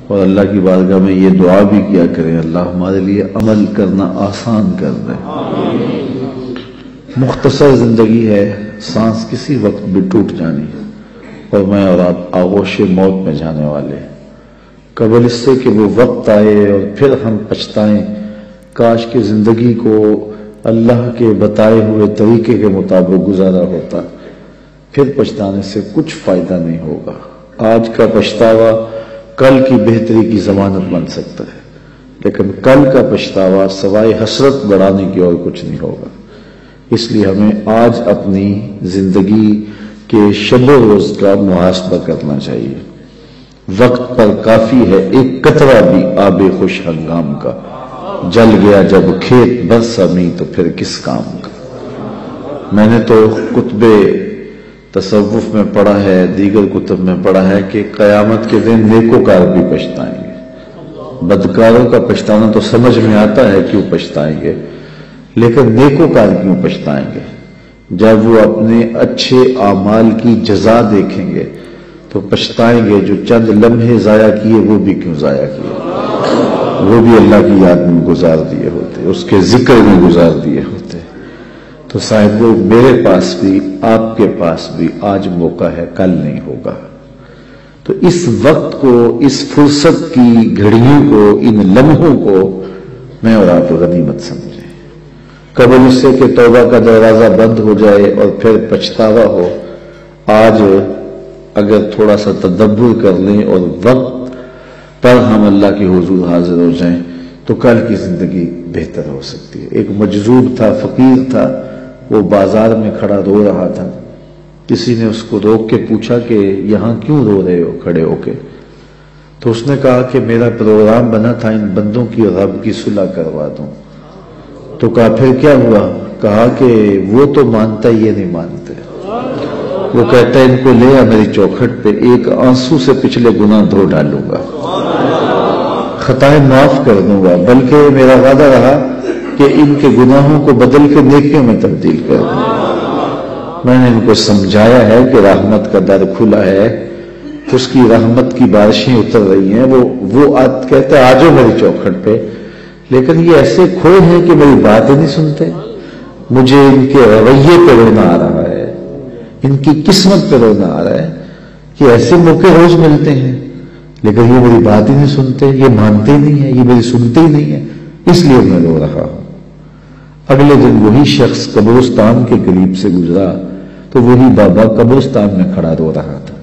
اور اللہ کی بارگاہ میں یہ دعا بھی کیا کریں، اللہ ہمارے لیے عمل کرنا آسان کر دے۔ مختصر زندگی ہے، سانس کسی وقت بھی ٹوٹ جانی ہے، اور میں اور آپ آغوش موت میں جانے والے، قبل اس سے کہ وہ وقت آئے اور پھر ہم پچھتائیں۔ کاش کہ زندگی کو اللہ کے بتائے ہوئے طریقے کے مطابق گزارا ہوتا، پھر پچھتانے سے کچھ فائدہ نہیں ہوگا۔ آج کا پچھتاوا کل کی بہتری کی ضمانت بن سکتا ہے، لیکن کل کا پچھتاوا سوائے حسرت بڑھانے کی اور کچھ نہیں ہوگا۔ اس لیے ہمیں آج اپنی زندگی کے شب و روز کا محاسبہ کرنا چاہیے۔ وقت پر کافی ہے ایک قطرہ بھی آب خوش ہنگام کا، جل گیا جب کھیت برسا می تو پھر کس کام کا۔ میں نے تو کتب تصوف میں پڑھا ہے، دیگر کتب میں پڑھا ہے کہ قیامت کے دن نیکوکار بھی پچھتائیں گے۔ بدکاروں کا پچھتانا تو سمجھ میں آتا ہے کیوں پچھتائیں گے، لیکن نیکوکار کیوں پچھتائیں گے؟ جب وہ اپنے اچھے اعمال کی جزا دیکھیں گے تو پچھتائیں گے، جو چند لمحے ضائع کیے وہ بھی کیوں ضائع کیے، وہ بھی اللہ کی یاد میں گزار دیے ہوتے، اس کے ذکر میں گزار دیے ہوتے۔ تو صاحب وہ میرے پاس بھی آپ کے پاس بھی آج موقع ہے، کل نہیں ہوگا۔ تو اس وقت کو، اس فرصت کی گھڑیوں کو، ان لمحوں کو میں اور آپ غنیمت سمجھیں، قبل اس سے کہ توبہ کا دروازہ بند ہو جائے اور پھر پچھتاوا ہو۔ آج اگر تھوڑا سا تدبر کر لیں اور وقت پر ہم اللہ کے حضور حاضر ہو جائیں تو کل کی زندگی بہتر ہو سکتی ہے۔ ایک مجذوب تھا، فقیر تھا، وہ بازار میں کھڑا رو رہا تھا۔ کسی نے اس کو روک کے پوچھا کہ یہاں کیوں رو رہے ہو کھڑے ہو کے؟ تو اس نے کہا کہ میرا پروگرام بنا تھا ان بندوں کی رب کی صلح کروا دوں۔ تو کہا پھر کیا ہوا؟ کہا کہ وہ تو مانتا یہ نہیں مانتے، وہ کہتا ہے ان کو لے آ میری چوکھٹ پہ، ایک آنسو سے پچھلے گناہ دھو ڈالوں گا، خطائیں معاف کر دوں گا، بلکہ میرا وعدہ رہا کہ ان کے گناہوں کو بدل کے نیکیوں میں تبدیل کر دوں۔ میں نے ان کو سمجھایا ہے کہ رحمت کا در کھلا ہے، اس کی رحمت کی بارشیں اتر رہی ہیں، وہ کہتے ہیں آجو میری چوکھٹ پہ، لیکن یہ ایسے کھوئے ہیں کہ میری بات ہی نہیں سنتے۔ مجھے ان کے رویے پہ رونا آ رہا ہے، ان کی قسمت پہ رونا آ رہا ہے کہ ایسے موقع روز ملتے ہیں لیکن یہ میری بات ہی نہیں سنتے، یہ مانتے ہی نہیں ہیں، یہ میری سنتے ہی نہیں ہیں، اس لیے میں رو رہا ہوں۔ اگلے دن وہی شخص قبرستان کے قریب سے گزرا تو وہی بابا قبرستان میں کھڑا رو رہا تھا۔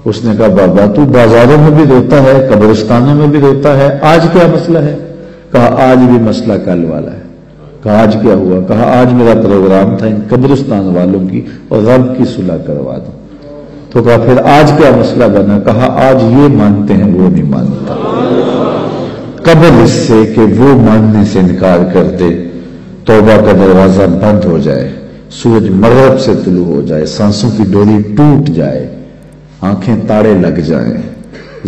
اس نے کہا بابا تو بازاروں میں بھی روتا ہے، قبرستانوں میں بھی روتا ہے، آج کیا مسئلہ ہے؟ کہا آج بھی مسئلہ کل والا ہے۔ کہا آج کیا ہوا؟ کہا آج میرا پروگرام تھا ان قبرستان والوں کی اور رب کی صلح کروا دوں۔ تو کہا پھر آج کیا مسئلہ بنا؟ کہا آج یہ مانتے ہیں وہ نہیں مانتا، قبل اس سے کہ وہ ماننے سے انکار کر دے توبہ کا دروازہ بند ہو جائے، سورج مغرب سے طلوع ہو جائے، سانسوں کی ڈوری ٹوٹ جائے، آنکھیں تاڑے لگ جائیں،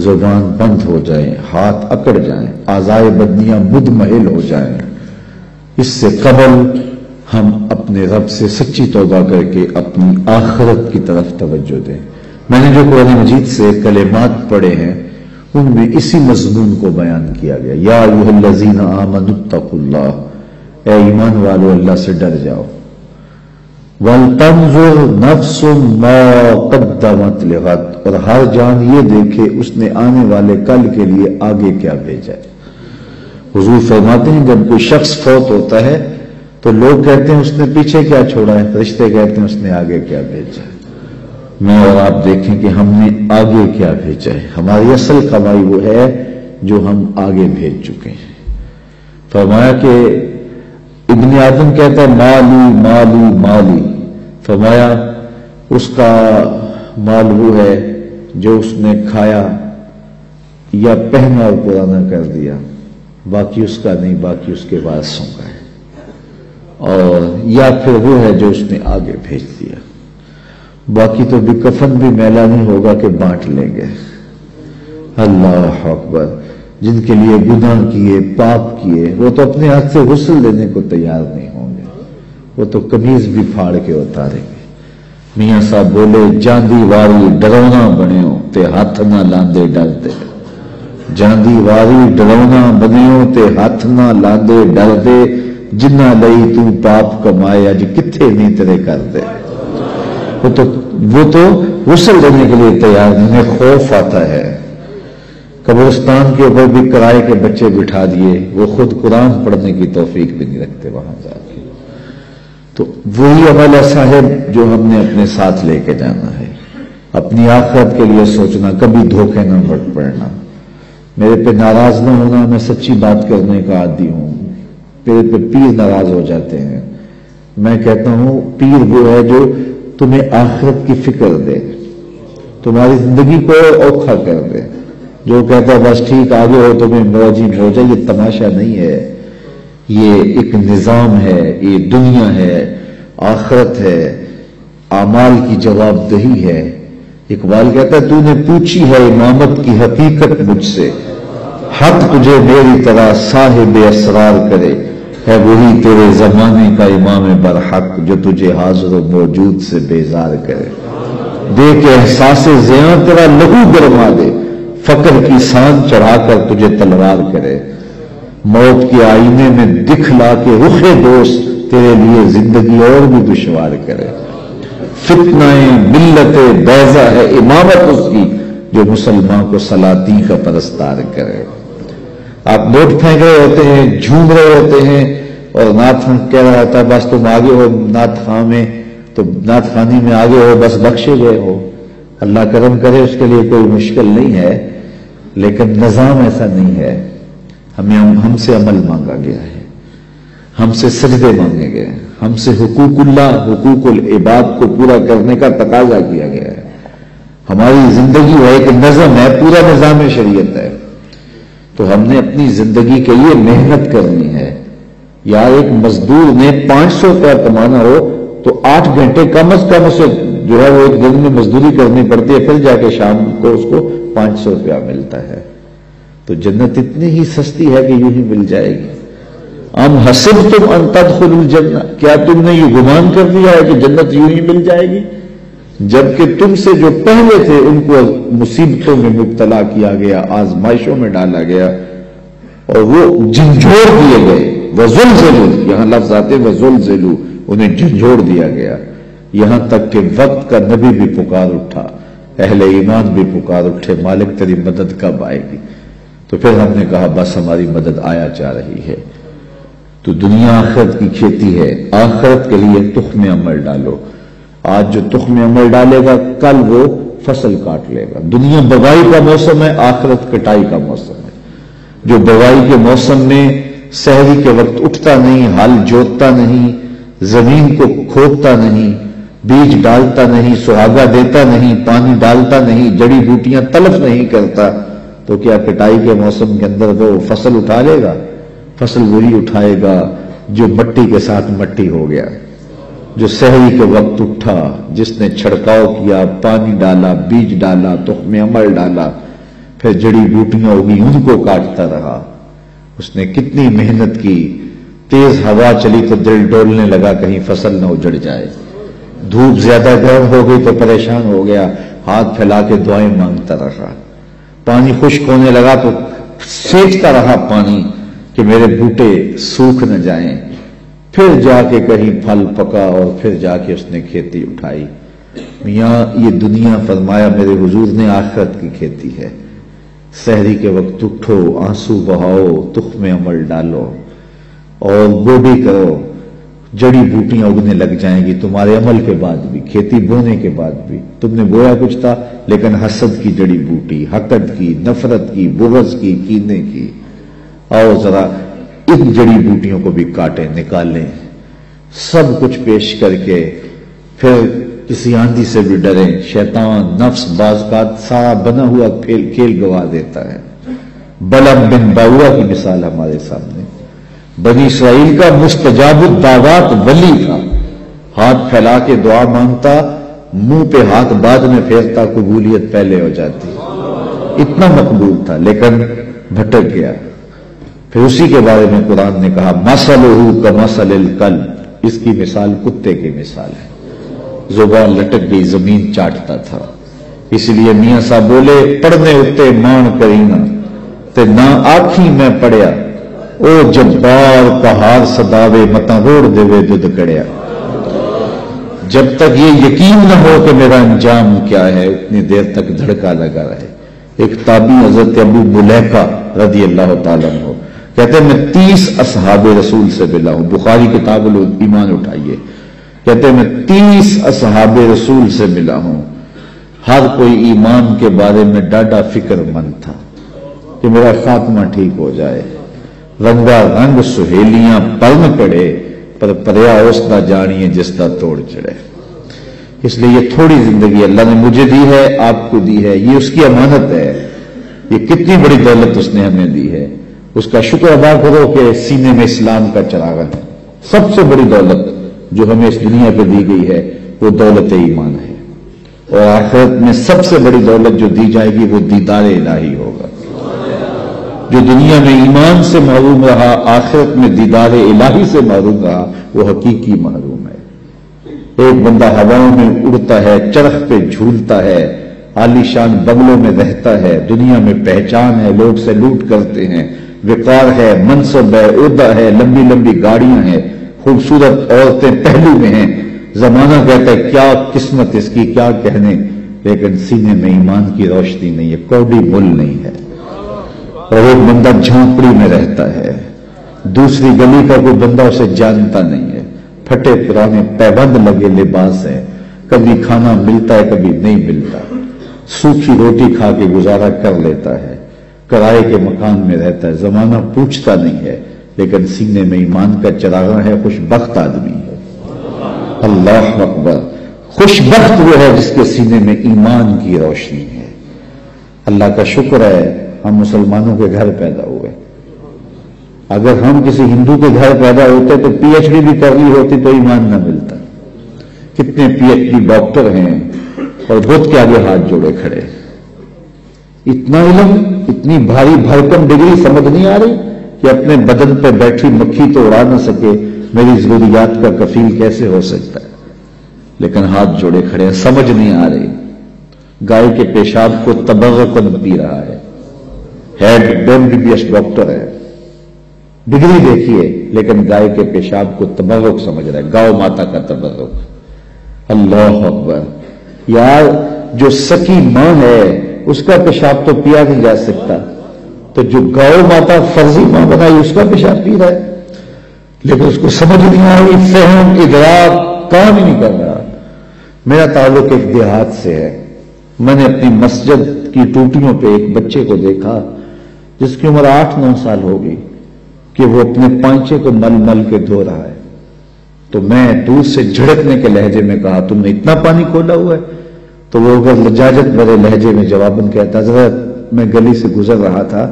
زبان بند ہو جائے، ہاتھ اکڑ جائیں، اعضائے بدنیاں مدمحل ہو جائیں، اس سے قبل ہم اپنے رب سے سچی توبہ کر کے اپنی آخرت کی طرف توجہ دیں۔ میں نے جو قرآن مجید سے کلمات پڑھے ہیں ان میں اسی مضمون کو بیان کیا گیا، یا ایھا الذین آمنوا اتقوا اللہ، اے ایمان والو اللہ سے ڈر جاؤ، وَلْتَنْظُرْ نَفْسٌ مَا قَدَّمَتْ لِغَدٍ، اور ہر جان یہ دیکھے اس نے آنے والے کل کے لیے آگے کیا بھیجا ہے۔ حضور فرماتے ہیں جب کوئی شخص فوت ہوتا ہے تو لوگ کہتے ہیں اس نے پیچھے کیا چھوڑا ہے، فرشتے کہتے ہیں اس نے آگے کیا بھیجا ہے۔ میں اور آپ دیکھیں کہ ہم نے آگے کیا بھیجا ہے، ہماری اصل کمائی وہ ہے جو ہم آگے بھیج چکے ہیں۔ فرمایا کہ ابن آدم کہتا ہے مالی مالی مالی، فرمایا اس کا مال وہ ہے جو اس نے کھایا یا پہنا اور پرانا کر دیا، باقی اس کا نہیں، باقی اس کے وارثوں کا ہے، اور یا پھر وہ ہے جو اس نے آگے بھیج دیا، باقی تو بھی کفن بھی میلا نہیں ہوگا کہ بانٹ لیں گے۔ اللہ اکبر، جن کے لیے گناہ کیے، پاپ کیے، وہ تو اپنے ہاتھ سے غسل لینے کو تیار نہیں ہوں گے، وہ تو قمیض بھی پھاڑ کے اتاریں گے۔ میاں صاحب بولے جاندی واری ڈرونا بنے ہو تے ہاتھ نہ لاندے ڈرتے، جاندی واری ڈرونا بنیوں تے ہاتھ نہ لاندے ڈر دے جنہ لئی تو پاپ کمائے اج کتھے نہیں تیرے کر دے. وہ تو غسل دینے کے لیے تیار نہیں ہے. خوف آتا ہے. قبرستان کے اوپر بھی کرائے کے بچے بٹھا دیے, وہ خود قرآن پڑھنے کی توفیق بھی نہیں رکھتے وہاں جا کے. تو وہی عمل ایسا ہے جو ہم نے اپنے ساتھ لے کے جانا ہے. اپنی آخرت کے لیے سوچنا, کبھی دھوکے نہ پڑنا. میرے پہ ناراض نہ ہونا, میں سچی بات کرنے کا عادی ہوں. میرے پہ پیر ناراض ہو جاتے ہیں. میں کہتا ہوں پیر وہ ہے جو تمہیں آخرت کی فکر دے, تمہاری زندگی کو اوکھا کر دے. جو کہتا ہے بس ٹھیک آگے ہو تمہیں موجی ہو جائے, یہ تماشا نہیں ہے, یہ ایک نظام ہے, یہ دنیا ہے, آخرت ہے, اعمال کی جواب دہی ہے. اقبال کہتا ہے تو نے پوچھی ہے امامت کی حقیقت مجھ سے, حق تجھے میری طرح صاحب اسرار کرے, ہے وہی تیرے زمانے کا امام برحق جو تجھے حاضر و موجود سے بیزار کرے. دے کے احساس زیاں تیرا لہو گرما دے, فقر کی سان چڑھا کر تجھے تلوار کرے. موت کے آئینے میں دکھلا کے رخ دوست تیرے لیے زندگی اور بھی دشوار کرے. فتنہ ملت بیضا ہے امامت اس کی جو مسلمان کو سلاطین کا پرستار کرے. آپ نوٹ پھینک رہے ہوتے ہیں, جھوم رہے ہوتے ہیں, اور نعت کہہ رہا ہوتا ہے بس تم آگے ہو نعت خواں میں, تو نعت خوانی میں آگے ہو, بس بخشے گئے ہو. اللہ کرم کرے, اس کے لیے کوئی مشکل نہیں ہے, لیکن نظام ایسا نہیں ہے. ہم سے عمل مانگا گیا ہے, ہم سے سجدے مانگے گئے, ہم سے حقوق اللہ حقوق العباد کو پورا کرنے کا تقاضا کیا گیا ہے. ہماری زندگی ہے ایک نظم ہے, پورا نظام شریعت ہے. تو ہم نے اپنی زندگی کے لیے محنت کرنی ہے. یار ایک مزدور نے 500 روپیہ کمانا ہو تو 8 گھنٹے کم از کم اسے جو ہے وہ ایک دن میں مزدوری کرنی پڑتی ہے, پھر جا کے شام کو اس کو 500 روپیہ ملتا ہے. تو جنت اتنی ہی سستی ہے کہ یوں ہی مل جائے گی. ام حسبتم ان تدخلوا الجنہ, کیا تم نے یہ گمان کر لیا ہے کہ جنت یوں ہی مل جائے گی, جبکہ تم سے جو پہلے تھے ان کو مصیبتوں میں مبتلا کیا گیا, آزمائشوں میں ڈالا گیا, اور وہ جھنجھوڑ دیے گئے. وزلزلوا, یہاں لفظ آتے وزلزلوا, انہیں جھنجھوڑ دیا گیا. یہاں تک کہ وقت کا نبی بھی پکار اٹھا, اہل ایمان بھی پکار اٹھے, مالک تیری مدد کب آئے گی. تو پھر ہم نے کہا بس ہماری مدد آیا جا رہی ہے. تو دنیا آخرت کی کھیتی ہے, آخرت کے لیے تخم عمل ڈالو. آج جو تخم عمل ڈالے گا کل وہ فصل کاٹ لے گا. دنیا بوائی کا موسم ہے, آخرت کٹائی کا موسم ہے. جو بوائی کے موسم میں سحری کے وقت اٹھتا نہیں, ہل جوتتا نہیں, زمین کو کھودتا نہیں, بیج ڈالتا نہیں, سہاگا دیتا نہیں, پانی ڈالتا نہیں, جڑی بوٹیاں تلف نہیں کرتا, تو کیا کٹائی کے موسم کے اندر وہ فصل اٹھا لے گا؟ فصل وہی اٹھائے گا جو مٹی کے ساتھ مٹی ہو گیا, جو سحری کے وقت اٹھا, جس نے چھڑکاؤ کیا, پانی ڈالا, بیج ڈالا, تخم عمل ڈالا, پھر جڑی بوٹیاں ہوگی ان کو کاٹتا رہا. اس نے کتنی محنت کی, تیز ہوا چلی تو دل ڈولنے لگا کہیں فصل نہ اجڑ جائے, دھوپ زیادہ گرم ہو گئی تو پریشان ہو گیا, ہاتھ پھیلا کے دعائیں مانگتا رہا, پانی خشک ہونے لگا تو سینچتا رہا پانی کہ میرے بوٹے سوکھ نہ جائیں, پھر جا کے کہیں پھل پکا اور پھر جا کے اس نے کھیتی اٹھائی. میاں یہ دنیا فرمایا میرے حضور نے آخرت کی کھیتی ہے. سحری کے وقت اٹھو, آنسو بہاؤ, تخم عمل ڈالو اور گوبھی کرو, جڑی بوٹیاں اگنے لگ جائیں گی تمہارے عمل کے بعد بھی, کھیتی بونے کے بعد بھی. تم نے بویا کچھ تھا لیکن حسد کی جڑی بوٹی, حقد کی, نفرت کی, بغض کی, کینے کی, آؤ ذرا ان جڑی بوٹیوں کو بھی کاٹیں, نکالیں, سب کچھ پیش کر کے پھر کسی آندھی سے بھی ڈریں. شیطان نفس باز کا سارا بنا ہوا کھیل گوا دیتا ہے. بلم بن باؤا کی مثال ہمارے سامنے, بنی اسرائیل کا مستجاب الدعوات ولی تھا, ہاتھ پھیلا کے دعا مانگتا, منہ پہ ہاتھ بعد میں پھیرتا, قبولیت پہلے ہو جاتی, اتنا مقبول تھا, لیکن بھٹک گیا. پھر اسی کے بارے میں قرآن نے کہا مثلہ کمثل الکلب, اس کی مثال کتے کی مثال ہے. زبان لٹک گئی, زمین چاٹتا تھا. اس لیے میاں صاحب بولے پڑھنے اتے مان کرینا, تے نہ آکھی میں پڑیا او جبار پہاڑ سداوے متا روڑ دے دودھ کڑیا. جب تک یہ یقین نہ ہو کہ میرا انجام کیا ہے اتنی دیر تک دھڑکا لگا رہے. ایک تابعی حضرت ابو ملیکہ رضی اللہ تعالیٰ عنہ کہتے ہیں میں 30 اصحاب رسول سے ملا ہوں. بخاری کتاب الایمان اٹھائیے. کہتے ہیں میں 30 اصحاب رسول سے ملا ہوں. ہر کوئی ایمان کے بارے میں ڈاڈا فکر مند تھا کہ میرا خاتمہ ٹھیک ہو جائے. رنگا رنگ سہیلیاں پرن پڑے پر پریا اس نہ جانیے جس کا توڑ چڑھے. اس لیے یہ تھوڑی زندگی اللہ نے مجھے دی ہے، آپ کو دی ہے، یہ اس کی امانت ہے. یہ کتنی بڑی دولت اس نے ہمیں دی ہے، اس کا شکر ادا کرو کہ سینے میں اسلام کا چراغ ہے. سب سے بڑی دولت جو ہمیں اس دنیا پہ دی گئی ہے وہ دولت ایمان ہے. اور آخرت میں سب سے بڑی دولت جو دی جائے گی وہ دیدار الہی ہوگا. جو دنیا میں ایمان سے محروم رہا آخرت میں دیدار الہی سے محروم رہا وہ حقیقی محروم ہے. ایک بندہ ہواؤں میں اڑتا ہے، چرخ پہ جھولتا ہے، عالی شان بنگلوں میں رہتا ہے، دنیا میں پہچان ہے، لوگ سلوٹ کرتے ہیں، وقار ہے، منصب ہے، عہدہ ہے، لمبی لمبی گاڑیاں ہیں، خوبصورت عورتیں پہلو میں ہیں. زمانہ کہتا ہے کیا قسمت اس کی، کیا کہنے، لیکن سینے میں ایمان کی روشنی نہیں ہے، کوڑی مل نہیں ہے. اور ایک بندہ جھونپڑی میں رہتا ہے، دوسری گلی کا کوئی بندہ اسے جانتا نہیں ہے، پھٹے پرانے پیبند لگے لباس ہیں، کبھی کھانا ملتا ہے کبھی نہیں ملتا، سوکھی روٹی کھا کے گزارا کر لیتا ہے، کرائے کے مکان میں رہتا ہے. زمانہ پوچھتا نہیں ہے لیکن سینے میں ایمان کا چراغاں ہے. خوش بخت آدمی ہے. اللہ اکبر. خوش بخت وہ ہے جس کے سینے میں ایمان کی روشنی ہے. اللہ کا شکر ہے ہم مسلمانوں کے گھر پیدا ہوئے. اگر ہم کسی ہندو کے گھر پیدا ہوتے تو پی ایچ ڈی بھی کر لی ہوتی تو ایمان نہ ملتا. کتنے پی ایچ ڈی ڈاکٹر ہیں اور بت کے آگے ہاتھ جوڑے کھڑے. اتنا علم، اتنی بھاری بھرکم ڈگری سمجھ نہیں آ رہی کہ اپنے بدن پہ بیٹھی مکھی تو اڑا نہ سکے، میری ضروریات کا کفیل کیسے ہو سکتا ہے. لیکن ہاتھ جوڑے کھڑے ہیں، سمجھ نہیں آ رہی. گائے کے پیشاب کو تبرکن پی رہا ہے، ہیڈ MBBS ڈاکٹر ہے، ڈگری دیکھیے لیکن گائے کے پیشاب کو تبرک سمجھ رہا ہے، گاؤ ماتا کا تبرک. اللہ اکبر. یار جو سکی ماں ہے اس کا پیشاب تو پیا نہیں جا سکتا، تو جو گاؤ ماتا فرضی ماں بنائی اس کا پیشاب پی رہا ہے. لیکن اس کو سمجھ نہیں آ رہی، فہم ادراک کام ہی نہیں کر رہا. میرا تعلق ایک دیہات سے ہے. میں نے اپنی مسجد کی ٹوٹیوں پہ ایک بچے کو دیکھا جس کی عمر 8-9 سال ہو گئی کہ وہ اپنے پانچے کو مل مل کے دھو رہا ہے. تو میں دور سے جھڑکنے کے لہجے میں کہا تم نے اتنا پانی کھولا ہوا ہے؟ تو وہ اگر لجاجت بھرے لہجے میں جواباً کہتا حضرت میں گلی سے گزر رہا تھا،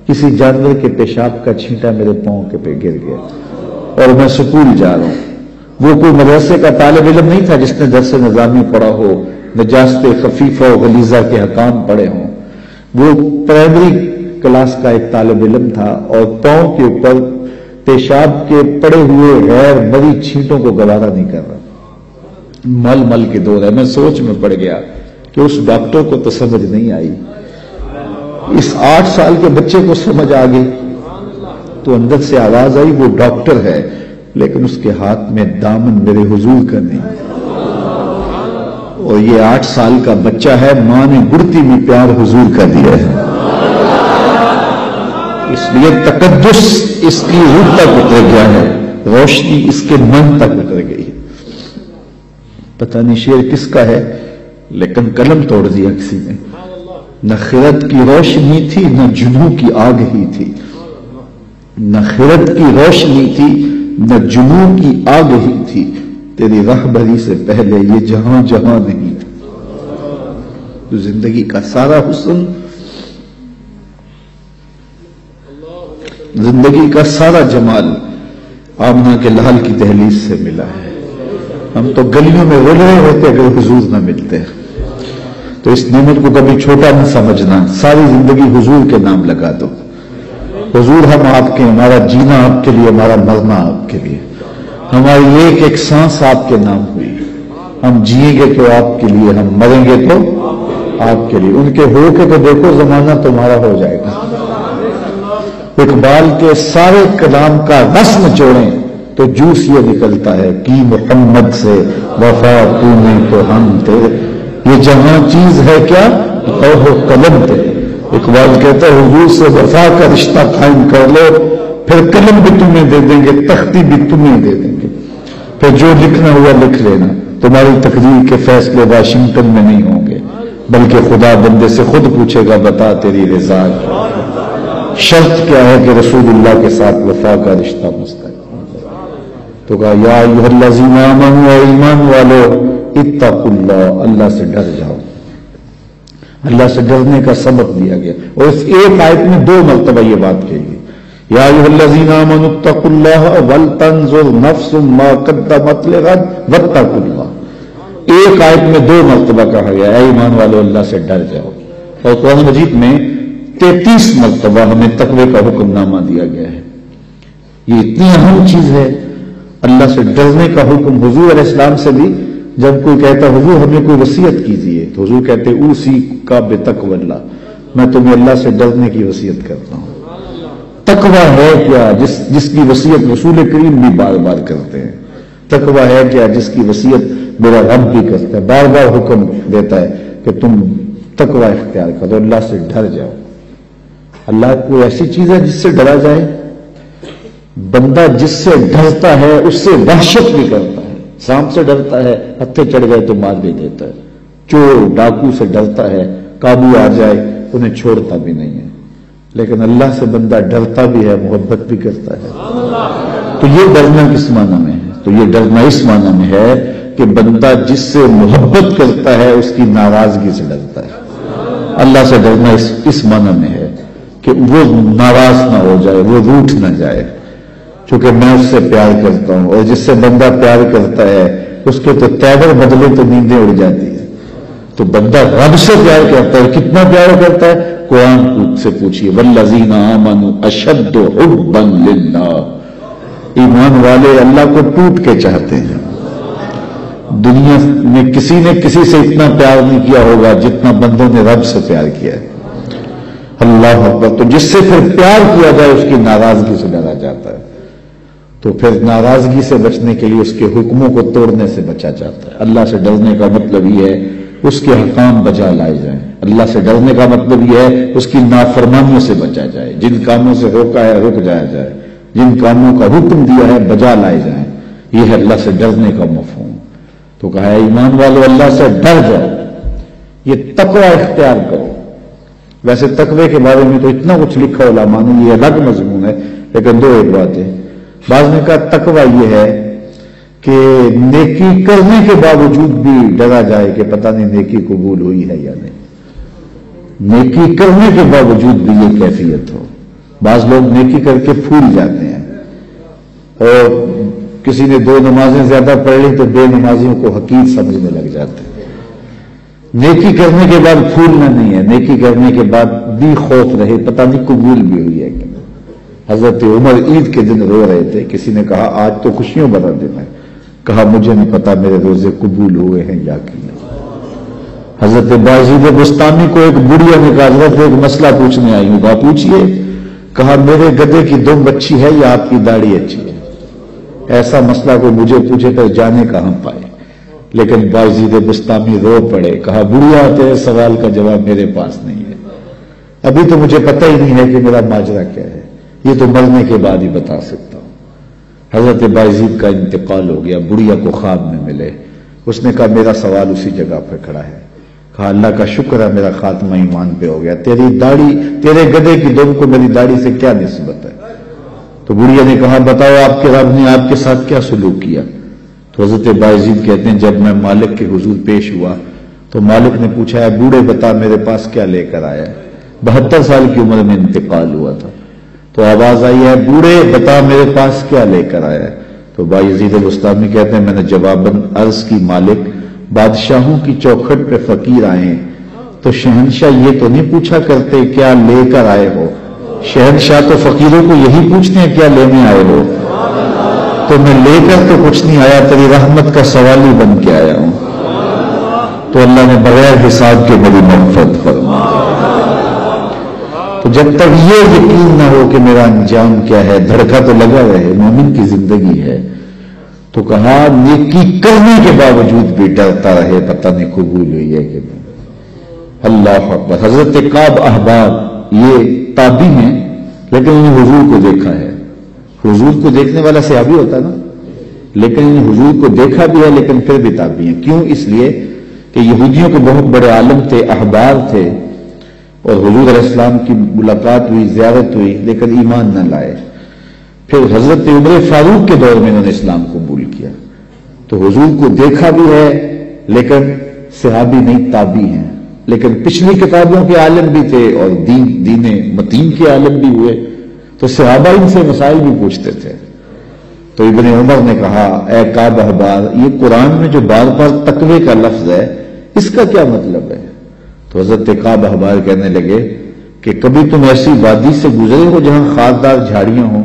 کسی جانور کے پیشاب کا چھینٹا میرے پاؤں کے پہ گر گیا اور میں سکول جا رہا ہوں. وہ کوئی مدرسے کا طالب علم نہیں تھا جس نے درس نظامی پڑھا ہو، نجاست خفیفہ و غلیظہ کے حکام پڑھے ہوں. وہ پرائمری کلاس کا ایک طالب علم تھا اور پاؤں کے اوپر پیشاب کے پڑے ہوئے غیر مری چھینٹوں کو گوارا نہیں کر رہا، مل مل کے دو رہا. میں سوچ میں پڑ گیا کہ اس ڈاکٹر کو تو سمجھ نہیں آئی، اس 8 سال کے بچے کو سمجھ آ گئی. تو اندر سے آواز آئی وہ ڈاکٹر ہے لیکن اس کے ہاتھ میں دامن میرے حضور کا نہیں. اور یہ 8 سال کا بچہ ہے، ماں نے گڑتی میں پیار حضور کا دیا ہے. اس لیے تقدس اس کی روح تک اتر گیا ہے، روشنی اس کے من تک اتر گئی. پتہ نہیں شعر کس کا ہے لیکن قلم توڑ دیا کسی نے. نہ خرد کی روشنی تھی نہ جنوں کی آگ ہی تھی، نہ خرد کی روشنی تھی نہ جنوں کی آگ ہی تھی، تیری راہبری سے پہلے یہ جہاں جہاں نہیں تھا. تو زندگی کا سارا حسن، زندگی کا سارا جمال آمنہ کے لال کی دہلیز سے ملا ہے. ہم تو گلیوں میں رو رہے ہوتے اگر حضور نہ ملتے. تو اس نعمت کو کبھی چھوٹا نہ سمجھنا، ساری زندگی حضور کے نام لگا دو. حضور ہم آپ کے، ہمارا جینا آپ کے لیے، ہمارا مرنا آپ کے لیے، ہماری ایک ایک سانس آپ کے نام ہوئی. ہم جیئیں گے تو آپ کے لیے، ہم مریں گے تو آپ کے لیے. ان کے ہو کے تو دیکھو زمانہ تمہارا ہو جائے گا. اقبال کے سارے کلام کا رس نچوڑیں تو جوس یہ نکلتا ہے کہ محمد سے وفا تو نے تو ہم تیرے، یہ جہاں چیز ہے کیا لوح و قلم تیرے۔ اقبال کہتا ہے حضور سے وفا کا رشتہ قائم کر لو، پھر قلم بھی تمہیں دے دیں گے، تختی بھی تمہیں دے دیں گے، پھر جو لکھنا ہوا لکھ لینا۔ تمہاری تقدیر کے فیصلے واشنگٹن میں نہیں ہوں گے، بلکہ خدا بندے سے خود پوچھے گا بتا تیری رضا کیا، شرط کیا ہے کہ رسول اللہ کے ساتھ وفا کا رشتہ مستقیم۔ تو کہا یا ایھا الذین آمنوا، اے ایمان والو، اتقوا اللہ، اللہ سے ڈر جاؤ۔ اللہ سے ڈرنے کا سبق دیا گیا، اور اس ایک آیت میں 2 مرتبہ یہ بات کہی گئی، یا ایھا الذین آمنوا اتقوا اللہ ولتنظر نفس ما قدمت لغد واتقوا اللہ۔ ایک آیت میں 2 مرتبہ کہا گیا اے ایمان والو اللہ سے ڈر جاؤ، اور قرآن مجید میں 33 مرتبہ ہمیں تقوی کا حکم نامہ دیا گیا ہے۔ یہ اتنی اہم چیز ہے اللہ سے ڈرنے کا حکم۔ حضور علیہ السلام سے بھی جب کوئی کہتا حضور ہمیں کوئی وصیت کیجیے تو حضور کہتے اوصی کا بتقوی اللہ، میں تمہیں اللہ سے ڈرنے کی وصیت کرتا ہوں۔ تقوی ہے کیا جس کی وصیت رسول کریم بھی بار بار کرتے ہیں؟ تقوی ہے کیا جس کی وصیت میرا رب بھی کرتا ہے، بار بار حکم دیتا ہے کہ تم تقوی اختیار کرو، اللہ سے ڈر جاؤ۔ اللہ کوئی ایسی چیز ہے جس سے ڈرا جائے؟ بندہ جس سے ڈرتا ہے اس سے وحشت بھی کرتا ہے۔ سانپ سے ڈرتا ہے، ہتھے چڑھ گئے تو مار بھی دیتا ہے۔ چور ڈاکو سے ڈرتا ہے، قابو آ جائے انہیں چھوڑتا بھی نہیں ہے۔ لیکن اللہ سے بندہ ڈرتا بھی ہے، محبت بھی کرتا ہے۔ تو یہ ڈرنا کس معنی میں ہے؟ تو یہ ڈرنا اس معنی میں ہے کہ بندہ جس سے محبت کرتا ہے اس کی ناراضگی سے ڈرتا ہے۔ اللہ سے ڈرنا اس معنی میں ہے کہ وہ ناراض نہ ہو جائے، وہ روٹھ نہ جائے، چونکہ میں اس سے پیار کرتا ہوں، اور جس سے بندہ پیار کرتا ہے اس کے تو تیور بدلے تو نیندیں اڑ جاتی ہیں۔ تو بندہ رب سے پیار کرتا ہے، کتنا پیار کرتا ہے؟ قرآن سے پوچھئے والذین آمنوا اشد حبا للہ، ایمان والے اللہ کو ٹوٹ کے چاہتے ہیں۔ دنیا میں کسی نے کسی سے اتنا پیار نہیں کیا ہوگا جتنا بندوں نے رب سے پیار کیا ہے۔ اللہ اکبر۔ تو جس سے پھر پیار کیا جائے اس کی ناراضگی سے ڈرا جاتا ہے، تو پھر ناراضگی سے بچنے کے لیے اس کے حکموں کو توڑنے سے بچا جاتا ہے۔ اللہ سے ڈرنے کا مطلب یہ ہے اس کے احکام بجا لائے جائیں۔ اللہ سے ڈرنے کا مطلب یہ ہے اس کی نافرمانیوں سے بچا جائے، جن کاموں سے روکا ہے رک جایا جائے، جن کاموں کا حکم دیا ہے بجا لائے جائیں۔ یہ ہے اللہ سے ڈرنے کا مفہوم۔ تو کہا ہے ایمان والو اللہ سے ڈر جاؤ، یہ تقوی اختیار کرو۔ ویسے تقوی کے بارے میں تو اتنا کچھ لکھا علماء نے، یہ الگ مضمون ہے، لیکن 2 ایک بات ہے۔ بعض نے کہا تقوی یہ ہے کہ نیکی کرنے کے باوجود بھی ڈرا جائے کہ پتہ نہیں نیکی قبول ہوئی ہے یا نہیں، نیکی کرنے کے باوجود بھی یہ کیفیت ہو۔ بعض لوگ نیکی کر کے پھول جاتے ہیں، اور کسی نے 2 نمازیں زیادہ پڑھ لی تو بے نمازیوں کو حقیر سمجھنے لگ جاتے ہیں۔ نیکی کرنے کے بعد پھولنا نہیں ہے، نیکی کرنے کے بعد بھی خوف رہے پتہ نہیں قبول بھی ہوئی ہے کہ نہیں۔ حضرت عمر عید کے دن رو رہے تھے، کسی نے کہا آج تو خوشیوں بھرا دن ہے، کہا مجھے نہیں پتا میرے روزے قبول ہوئے ہیں یا کہ نہیں۔ حضرت بازید بستانی کو ایک بڑھیا نے کہا حضرت ایک مسئلہ پوچھنے آئی ہوں، کہا پوچھئے۔ کہا میرے گدھے کی دم اچھی ہے یا آپ کی داڑھی اچھی ہے؟ ایسا مسئلہ کو مجھے پوچھے تو جانے کہاں پائے۔ لیکن بازید بستانی رو پڑے، کہا بڑھیا تیرے سوال کا جواب میرے پاس نہیں ہے، ابھی تو مجھے پتہ ہی نہیں ہے کہ میرا ماجرا کیا ہے، یہ تو مرنے کے بعد ہی بتا سکتا ہوں۔ حضرت بازید کا انتقال ہو گیا، بڑھیا کو خواب میں ملے، اس نے کہا میرا سوال اسی جگہ پہ کھڑا ہے۔ کہا اللہ کا شکر ہے میرا خاتمہ ایمان پہ ہو گیا، تیری داڑھی تیرے گدھے کی دم کو میری داڑھی سے کیا نسبت ہے؟ تو بڑھیا نے کہا بتاؤ آپ کے رب نے آپ کے ساتھ کیا سلوک کیا؟ تو حضرت بازید کہتے ہیں جب میں مالک کے حضور پیش ہوا تو مالک نے پوچھا ہے بوڑھے بتا میرے پاس کیا لے کر آیا ہے؟ 72 سال کی عمر میں انتقال ہوا تھا۔ تو آواز آئی ہے بوڑھے بتا میرے پاس کیا لے کر آیا ہے؟ تو بایزید بستامی کہتے ہیں میں نے جواباً عرض کی مالک بادشاہوں کی چوکھٹ پہ فقیر آئے ہیں تو شہنشاہ یہ تو نہیں پوچھا کرتے کیا لے کر آئے ہو، شہنشاہ تو فقیروں کو یہی پوچھتے ہیں کیا لینے آئے ہو، تو میں لے کر تو کچھ نہیں آیا، تیری رحمت کا سوالی بن کے آیا ہوں۔ تو اللہ نے بغیر حساب کے بڑی مغفرت فرمائی۔ تو تو جب تک یہ یقین نہ ہو کہ میرا انجام کیا ہے، دھڑکا تو لگا رہے، مومن کی زندگی ہے، تو کہا نیکی کرنے کے باوجود بھی ڈرتا رہے، پتہ نہیں قبول ہوئی ہے کہ نہیں۔ اللہ اکبر۔ حضرت کعب احبار یہ تابعی ہیں، لیکن انہیں حضور کو دیکھا ہے۔ حضور کو دیکھنے والا صحابی ہوتا ہے نا، لیکن انہیں حضور کو دیکھا بھی ہے، لیکن پھر بھی تابعی ہیں۔ کیوں؟ اس لیے کہ یہودیوں کے بہت بڑے عالم تھے، احبار تھے، اور حضور علیہ السلام کی ملاقات ہوئی، زیارت ہوئی، لیکن ایمان نہ لائے۔ پھر حضرت عمر فاروق کے دور میں انہوں نے اسلام قبول کیا، تو حضور کو دیکھا بھی ہے لیکن صحابی نہیں، تابعی ہیں، لیکن پچھلی کتابوں کے عالم بھی تھے اور دین متین کے عالم بھی ہوئے، تو صحابہ ان سے مسائل بھی پوچھتے تھے۔ تو ابن عمر نے کہا اے کعب احبار، یہ قرآن میں جو بار بار تقوی کا لفظ ہے اس کا کیا مطلب ہے؟ تو حضرت کعب احبار کہنے لگے کہ کبھی تم ایسی وادی سے گزرے ہو جہاں خاردار جھاڑیاں ہوں؟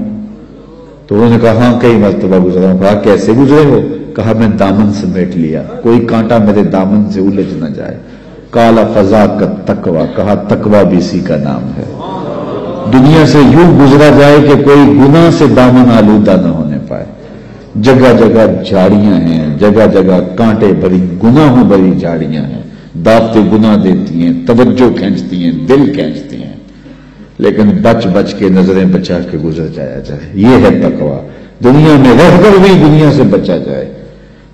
تو انہوں نے کہا ہاں کئی مرتبہ گزرا ہوں۔ کہا کیسے گزرے ہو؟ کہا میں دامن سمیٹ لیا، کوئی کانٹا میرے دامن سے الجھ نہ جائے۔ کالا فضا کا تقوی، کہا تقوی بھی اسی کا نام ہے۔ دنیا سے یوں گزرا جائے کہ کوئی گناہ سے دامن آلودہ نہ ہونے پائے۔ جگہ جگہ جھاڑیاں ہیں، جگہ جگہ کانٹے بھری گناہوں بھری جھاڑیاں ہیں، دعوتیں گناہ دیتی ہیں، توجہ کھینچتی ہیں، دل کھینچتی ہیں، لیکن بچ بچ کے نظریں بچا کے گزر جایا جائے، یہ ہے تقوی۔ دنیا میں رہ کر بھی دنیا سے بچا جائے۔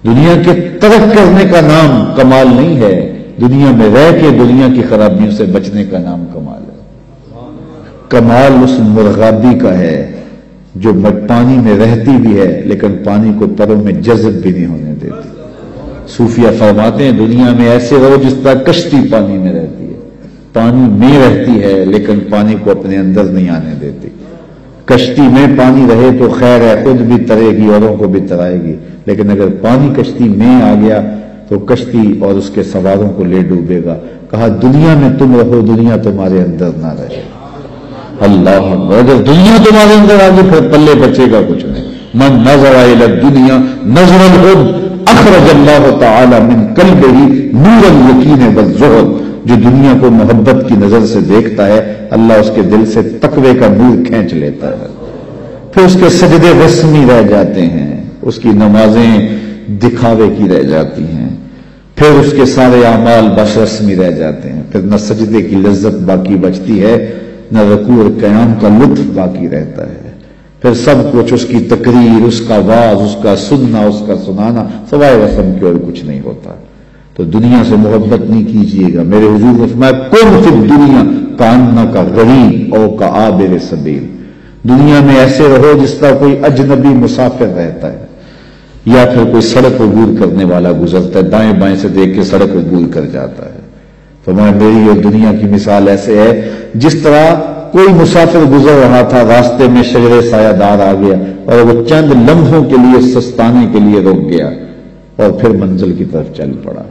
دنیا کے ترک کرنے کا نام کمال نہیں ہے، دنیا میں رہ کے دنیا کی خرابیوں سے بچنے کا نام کمال ہے۔ کمال اس مرغابی کا ہے جو پانی میں رہتی بھی ہے لیکن پانی کو پروں میں جذب بھی نہیں ہونے دیتی۔ صوفیہ فرماتے ہیں دنیا میں ایسے رہو جس طرح کشتی پانی میں رہتی ہے، پانی میں رہتی ہے لیکن پانی کو اپنے اندر نہیں آنے دیتی۔ کشتی میں پانی رہے تو خیر ہے، خود بھی ترے گی، اوروں کو بھی ترائے گی، لیکن اگر پانی کشتی میں آ گیا تو کشتی اور اس کے سواروں کو لے ڈوبے گا۔ کہا دنیا میں تم رہو، دنیا تمہارے اندر نہ رہے۔ اللہ اکبر۔ اگر دنیا تمہارے اندر آ گئی پھر پلے بچے گا کچھ نہیں۔ من نظر الی الدنیا نظر الحب اخرج اللہ تعالی من قلبہ نور الیقین والزہد۔ جو دنیا کو محبت کی نظر سے دیکھتا ہے اللہ اس کے دل سے تقوی کا نور کھینچ لیتا ہے، پھر اس کے سجدے رسمی رہ جاتے ہیں، اس کی نمازیں دکھاوے کی رہ جاتی ہیں، پھر اس کے سارے اعمال بس رسمی رہ جاتے ہیں، پھر نہ سجدے کی لذت باقی بچتی ہے، نہ رکوع اور قیام کا لطف باقی رہتا ہے، پھر سب کچھ اس کی تقریر، اس کا واعظ، اس کا سننا، اس کا سنانا سوائے رسم کے اور کچھ نہیں ہوتا۔ تو دنیا سے محبت نہیں کیجیے گا۔ میرے حضور نے فرمایا کن فی الدنیا کانک غریب او کعابر سبیل۔ دنیا میں ایسے رہو جس طرح کوئی اجنبی مسافر رہتا ہے یا پھر کوئی سڑک عبور کرنے والا گزرتا ہے، دائیں بائیں سے دیکھ کے سڑک عبور کر جاتا ہے۔ فرمایا میری اور دنیا کی مثال ایسے ہے جس طرح کوئی مسافر گزر رہا تھا، راستے میں شجر سایہ دار آ گیا اور وہ چند لمحوں کے لیے سستانے کے لیے رک گیا اور پھر منزل کی طرف چل پڑا۔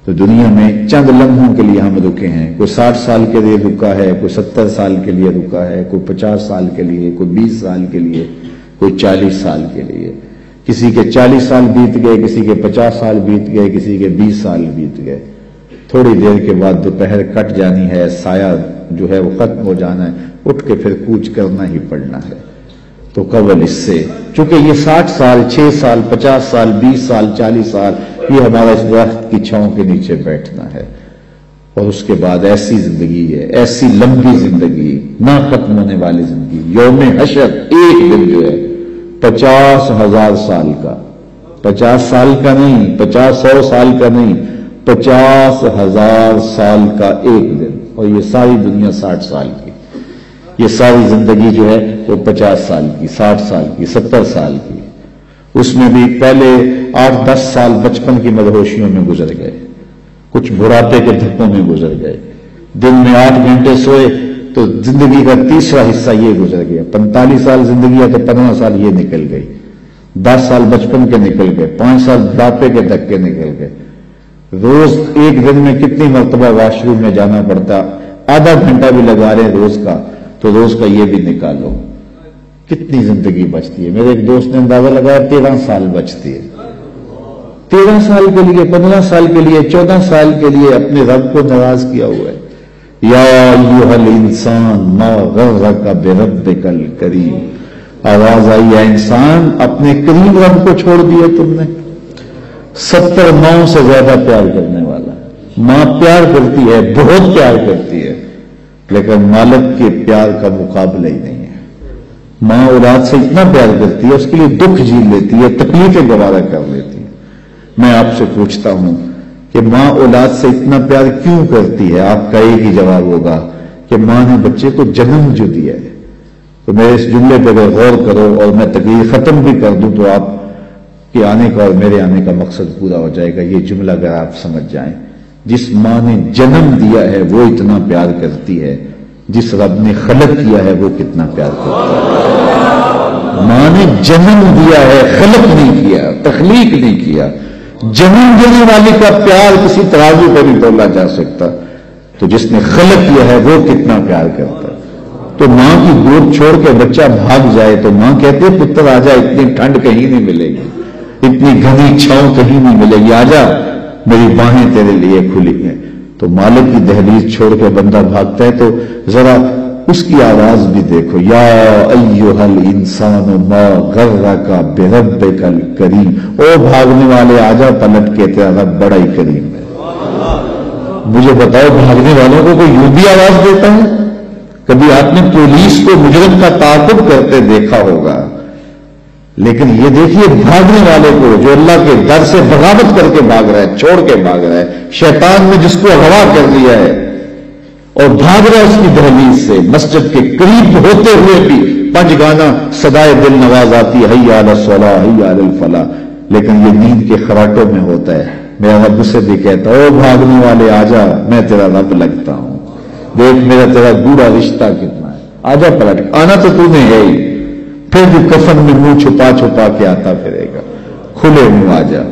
تو دنیا میں چند لمحوں کے لیے ہم رکے ہیں، کوئی 60 سال کے لیے رکا ہے، کوئی 70 سال کے لیے رکا ہے، کوئی 50 سال کے لیے، کوئی 20 سال کے لیے، کوئی 40 سال کے لیے۔ کسی کے 40 سال بیت گئے، کسی کے 50 سال بیت گئے، کسی کے 20 سال بیت گئے۔ تھوڑی دیر کے بعد دوپہر کٹ جانی ہے، سایہ جو ہے وہ ختم ہو جانا ہے، اٹھ کے پھر کوچ کرنا ہی پڑنا ہے۔ تو قبل اس سے چونکہ یہ 60 سال، 6 سال، 50 سال، 20 سال، 40 سال یہ ہمارا اس درخت کی چھاؤں کے نیچے بیٹھنا ہے، اور اس کے بعد ایسی زندگی ہے، ایسی لمبی زندگی، نہ ختم ہونے والی زندگی۔ یوم حشر ایک دن جو ہے 50,000 سال کا، 50 سال کا نہیں، 50-100 سال کا نہیں، 50,000 سال کا ایک دن، اور یہ ساری دنیا 60 سال کی، یہ ساری زندگی جو ہے وہ 50 سال کی، 60 سال کی، 70 سال کی۔ اس میں بھی پہلے 8-10 سال بچپن کی مدہوشیوں میں گزر گئے، کچھ بڑھاپے کے دھکوں میں گزر گئے، دن میں 8 گھنٹے سوئے تو زندگی کا تیسرا حصہ یہ گزر گیا۔ 45 سال زندگی ہے تو 15 سال یہ نکل گئی، 10 سال بچپن کے نکل گئے، 5 سال بڑھاپے کے دھکے نکل گئے۔ روز ایک دن میں کتنی مرتبہ واش روم میں جانا پڑتا، آدھا گھنٹہ بھی لگا رہے ہیں روز کا، تو روز کا یہ بھی نکالو، کتنی زندگی بچتی ہے۔ میرے ایک دوست نے اندازہ لگایا 13 سال بچتی ہے۔ 13 سال کے لیے، 15 سال کے لیے، 14 سال کے لیے اپنے رب کو ناراض کیا ہوا ہے، یا ایھا الانسان ما غرک بربک الکریم. آواز آئی ہے انسان اپنے کریم رب کو چھوڑ دیا تم نے. 70 ماؤں سے زیادہ پیار کرنے والا. ماں پیار کرتی ہے, بہت پیار کرتی ہے, لیکن مالک کے پیار کا مقابلہ ہی نہیں ہے. ماں اولاد سے اتنا پیار کرتی ہے, اس کے لیے دکھ جھیل لیتی ہے, تکلیفیں گوارا کر لیتی ہے. میں آپ سے پوچھتا ہوں کہ ماں اولاد سے اتنا پیار کیوں کرتی ہے؟ آپ کا ایک ہی جواب ہوگا کہ ماں نے بچے کو جنم جو دیا ہے. تو میرے اس جملے پہ اگر غور کرو اور میں تقریر ختم بھی کر دوں تو آپ کے آنے کا اور میرے آنے کا مقصد پورا ہو جائے گا. یہ جملہ اگر آپ سمجھ جائیں, جس ماں نے جنم دیا ہے وہ اتنا پیار کرتی ہے, جس رب نے خلق کیا ہے وہ کتنا پیار کرتا ہے. ماں نے جنم دیا ہے, خلق نہیں کیا, تخلیق نہیں کیا. جنم دینے والی کا پیار کسی ترازو پہ نہیں تولا جا سکتا, تو جس نے خلق کیا ہے وہ کتنا پیار کرتا ہے. تو ماں کی گود چھوڑ کے بچہ بھاگ جائے تو ماں کہتے ہیں پتر آ جا, اتنی ٹھنڈ کہیں نہیں ملے گی, اتنی گھنی چھاؤں کہیں نہیں ملے گی, آ جا میری باہیں تیرے لیے کھلی ہیں. تو مالک کی دہلیز چھوڑ کے بندہ بھاگتا ہے تو ذرا اس کی آواز بھی دیکھو, یا ایھا الانسان ما غرک بربک الکریم. او بھاگنے والے آ جا, پلٹ کے تیرا رب بڑا ہی کریم ہے. مجھے بتاؤ بھاگنے والوں کو کوئی یوں بھی آواز دیتا ہے؟ کبھی آپ نے پولیس کو مجرم کا تعاقب کرتے دیکھا ہوگا, لیکن یہ دیکھیے بھاگنے والے کو جو اللہ کے در سے بغاوت کر کے بھاگ رہا ہے, چھوڑ کے بھاگ رہا ہے, شیطان نے جس کو اغوا کر دیا ہے اور بھاگ رہا ہے اس کی دہلیز سے, مسجد کے قریب ہوتے ہوئے بھی پنجگانہ صدائے دل نواز آتی, حی علی الصلاۃ حی علی الفلاح, لیکن یہ نیند کے خراٹوں میں ہوتا ہے. میرا رب سے بھی کہتا ہے, او بھاگنے والے آ جا, میں تیرا رب لگتا ہوں, دیکھ میرا تیرا گوڑا رشتہ کتنا ہے, آ جا پلٹ. آنا تو تو نے ہے ہی, پھر جو کفن میں منہ چھپا چھپا کے آتا پھرے گا, کھلے منہ آ جا.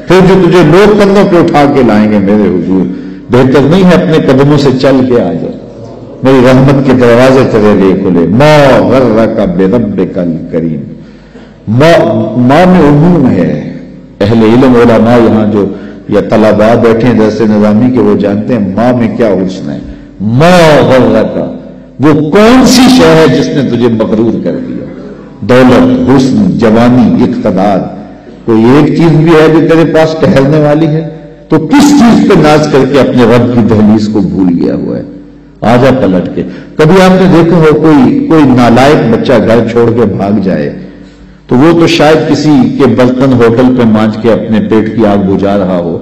پھر جو تجھے لوگ کندھوں پہ اٹھا کے لائیں گے میرے حضور, بہتر نہیں ہے اپنے قدموں سے چل کے آ جا, میری رحمت کے دروازے تیرے لیے کھلے. ما غرک بربک الکریم. ماں میں عموم ہے. اہل علم علماء یہاں جو یا طلباء بیٹھے ہیں درس نظامی کے, وہ جانتے ہیں ماں میں کیا حسن ہے. ما غرک, وہ کون سی شے ہے جس نے تجھے مغرور کر دیا؟ دولت, حسن, جوانی, اقتدار, کوئی ایک چیز بھی ہے جو تیرے پاس ٹہرنے والی ہے؟ تو کس چیز پہ ناز کر کے اپنے رب کی دہلیز کو بھول گیا ہوا ہے؟ آ جا پلٹ کے. کبھی آپ نے دیکھا ہو کوئی نالائق بچہ گھر چھوڑ کے بھاگ جائے تو وہ تو شاید کسی کے برتن ہوٹل پہ مانج کے اپنے پیٹ کی آگ بجھا رہا ہو,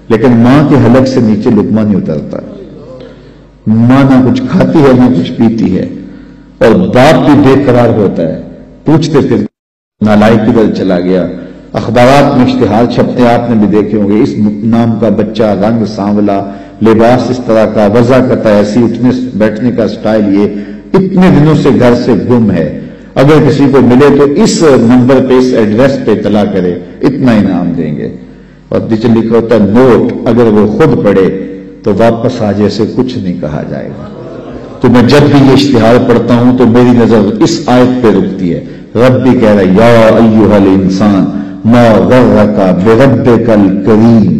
لیکن ماں کے حلق سے نیچے لقمہ نہیں اترتا. ماں نہ کچھ کھاتی ہے نہ کچھ پیتی ہے, اور باپ بھی بے قرار ہوتا ہے, پوچھتے پھر نالائق کدھر چلا گیا. اخبارات میں اشتہار چھپتے ہیں, آپ نے بھی دیکھے ہوں گے, اس نام کا بچہ, رنگ سانولا, لباس اس طرح کا, وضاحت ایسی, اٹھنے بیٹھنے کا سٹائل یہ, اتنے دنوں سے گھر سے گم ہے, اگر کسی کو ملے تو اس نمبر پہ, اس ایڈریس پہ اطلاع کرے, اتنا انعام دیں گے. اور نیچے لکھا ہوتا ہے نوٹ, اگر وہ خود پڑھے تو واپس آ جیسے کچھ نہیں کہا جائے گا. تو میں جب بھی یہ اشتہار پڑھتا ہوں تو میری نظر اس آیت پہ رکتی ہے. رب بھی کہہ رہا ہے, یا ایھا الانسان ما غرک بربک الکریم.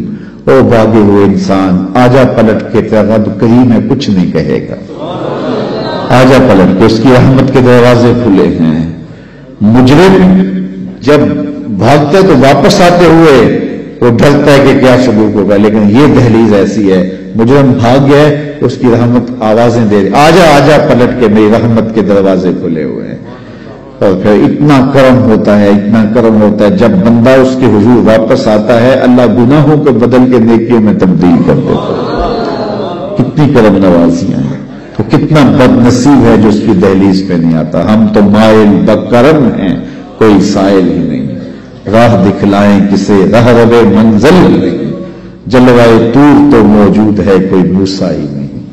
او بھاگے ہوئے انسان, آجا پلٹ کے, تیرا رب کریم ہے, کچھ نہیں کہے گا. آجا پلٹ کے, اس کی رحمت کے دروازے کھلے ہیں. مجرم جب بھاگتا ہے تو واپس آتے ہوئے وہ ڈرتا ہے کہ کیا سلوک ہوگا, لیکن یہ دہلیز ایسی ہے, مجرم بھاگ گیا ہے, اس کی رحمت آوازیں دے رہی, آجا آجا پلٹ کے, میری رحمت کے دروازے کھلے ہوئے ہیں. اور پھر اتنا کرم ہوتا ہے, اتنا کرم ہوتا ہے, جب بندہ اس کے حضور واپس آتا ہے اللہ گناہوں کو بدل کے نیکیوں میں تبدیل کر دیتا ہے. کتنی کرم نوازیاں ہیں. تو کتنا بد نصیب ہے جو اس کی دہلیز پہ نہیں آتا. ہم تو مائل بکرم ہیں, کوئی سائل ہی نہیں. راہ دکھلائیں کسے, راہ روے منزل ہی نہیں. جلوائے طور تو موجود ہے, کوئی موسیٰ ہی نہیں.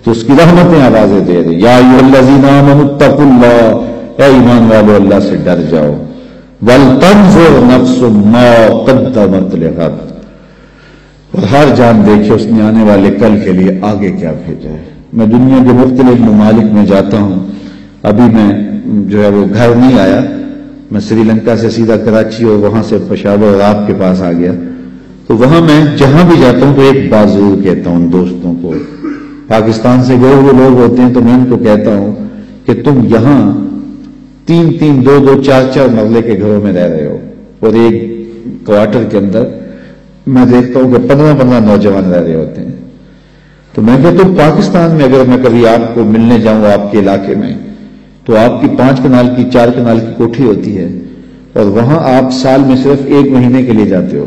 تو اس کی رحمتیں آوازیں دے رہی, یا ایھا الذین آمنوا اتقوا اللہ, اے ایمان والو اللہ سے ڈر جاؤ. وَلْتَنْظُرْ نَفْسٌ مَا قَدَّمَتْ لِغَدٍ, اور ہر جان دیکھے اس نے آنے والے کل کے لیے آگے کیا بھیجا ہے. میں دنیا کے مختلف ممالک میں جاتا ہوں, ابھی میں جو ہے وہ گھر نہیں آیا, میں سری لنکا سے سیدھا کراچی اور وہاں سے پشاور آپ کے پاس آ گیا. تو وہاں میں جہاں بھی جاتا ہوں تو ایک بات ضرور کہتا ہوں دوستوں کو پاکستان سے گئے ہوئے لوگ ہوتے ہیں تو میں ان کو کہتا ہوں کہ تم یہاں 3-3, 2-2, 4-4 مرلے کے گھروں میں رہ رہے ہو اور ایک کوارٹر کے اندر میں دیکھتا ہوں کہ 15-15 نوجوان رہ رہے ہوتے ہیں. تو میں کہتا ہوں پاکستان میں اگر میں کبھی آپ کو ملنے جاؤں آپ کے علاقے میں تو آپ کی 5 کنال کی 4 کنال کی کوٹھی ہوتی ہے اور وہاں آپ سال میں صرف 1 مہینے کے لیے جاتے ہو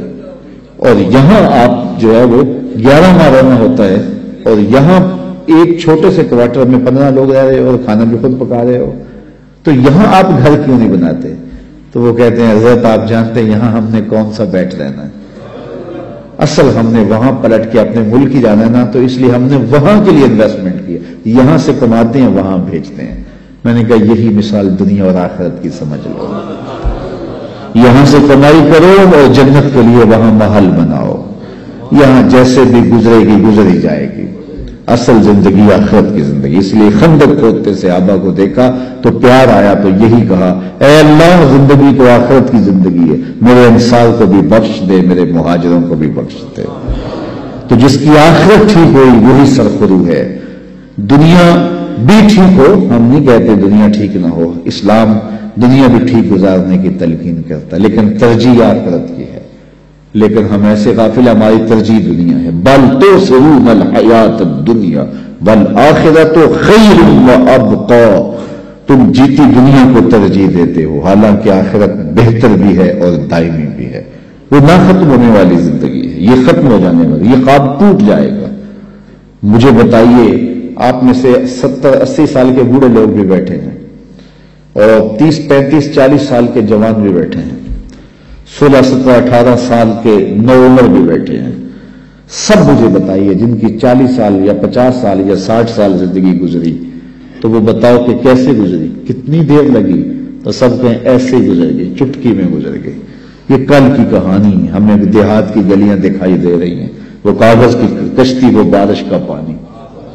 اور یہاں آپ جو ہے وہ 11 ماہ رہنا ہوتا ہے اور یہاں ایک چھوٹے سے کوارٹر میں 15 لوگ رہ رہے ہو اور کھانا بھی خود پکا رہے ہو. تو یہاں آپ گھر کیوں نہیں بناتے؟ تو وہ کہتے ہیں حضرت آپ جانتے ہیں یہاں ہم نے کون سا بیٹھ رہنا ہے، اصل ہم نے وہاں پلٹ کے اپنے ملک ہی جانا ہے نا، تو اس لیے ہم نے وہاں کے لیے انویسٹمنٹ کیا، یہاں سے کماتے ہیں وہاں بھیجتے ہیں. میں نے کہا یہی مثال دنیا اور آخرت کی سمجھ لو، یہاں سے کمائی کرو اور جنت کے لیے وہاں محل بناؤ، یہاں جیسے بھی گزرے گی گزر ہی جائے گی. اصل زندگی آخرت کی زندگی. اس لیے خندق کھودتے صحابہ کو دیکھا تو پیار آیا تو یہی کہا اے اللہ زندگی تو آخرت کی زندگی ہے، میرے انصار کو بھی بخش دے، میرے مہاجروں کو بھی بخش دے. تو جس کی آخرت ٹھیک ہوئی وہی سرخرو ہے. دنیا بھی ٹھیک ہو، ہم نہیں کہتے دنیا ٹھیک نہ ہو، اسلام دنیا بھی ٹھیک گزارنے کی تلقین کرتا ہے لیکن ترجیح آخرت کی ہے. لیکن ہم ایسے غافل، ہماری ترجیح دنیا ہے. بل تؤثرون الحیات الدنیا والآخرۃ خیر وابقی، تم جیتی دنیا کو ترجیح دیتے ہو حالانکہ آخرت بہتر بھی ہے اور دائمی بھی ہے. وہ نہ ختم ہونے والی زندگی ہے، یہ ختم ہو جانے والی، یہ خواب ٹوٹ جائے گا. مجھے بتائیے آپ میں سے 70-80 سال کے بوڑھے لوگ بھی بیٹھے ہیں اور 30-35-40 سال کے جوان بھی بیٹھے ہیں، 16-17-18 سال کے نوعمر بھی بیٹھے ہیں. سب مجھے بتائیے جن کی 40 سال یا 50 سال یا 60 سال زندگی گزری تو وہ بتاؤ کہ کیسے گزری، کتنی دیر لگی؟ تو سب کہیں ایسے ہی گزر گئی، چٹکی میں گزر گئی. یہ کل کی کہانی، ہمیں دیہات کی گلیاں دکھائی دے رہی ہیں، وہ کاغذ کی کشتی، وہ بارش کا پانی،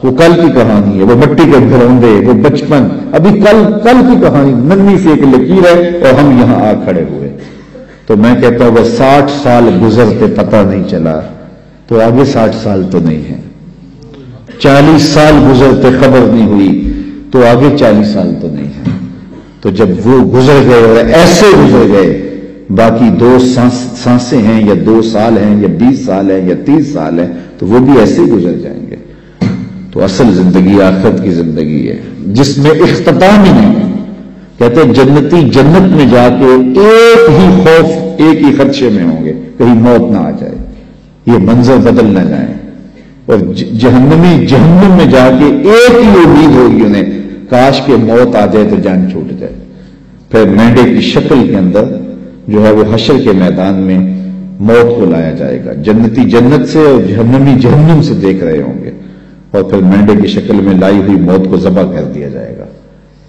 وہ کل کی کہانی ہے. وہ مٹی کے گھروندے، وہ بچپن، ابھی کل کی کہانی، ننھی سی ایک لکیر ہے اور ہم یہاں آ کھڑے ہوئے. تو میں کہتا ہوں وہ 60 سال گزرتے پتہ نہیں چلا تو آگے 60 سال تو نہیں ہے. 40 سال گزرتے خبر نہیں ہوئی تو آگے 40 سال تو نہیں ہے. تو جب وہ گزر گئے اور ایسے گزر گئے، باقی 2 سانسیں ہیں یا 2 سال ہیں یا 20 سال ہیں یا 30 سال ہیں تو وہ بھی ایسے گزر جائیں گے. تو اصل زندگی آخرت کی زندگی ہے جس میں اختتام ہی نہیں. کہتے ہیں جنتی جنت میں جا کے ایک ہی خوف، ایک ہی خدشے میں ہوں گے کہیں موت نہ آ جائے، یہ منظر بدل نہ جائے. اور جہنمی جہنم میں جا کے ایک ہی امید ہوگی انہیں، کاش کے موت آ جائے تو جان چھوٹ جائے. پھر مینڈے کی شکل کے اندر جو ہے وہ حشر کے میدان میں موت کو لایا جائے گا. جنتی جنت سے اور جہنمی جہنم سے دیکھ رہے ہوں گے اور پھر مینڈے کی شکل میں لائی ہوئی موت کو ذبح کر دیا جائے گا.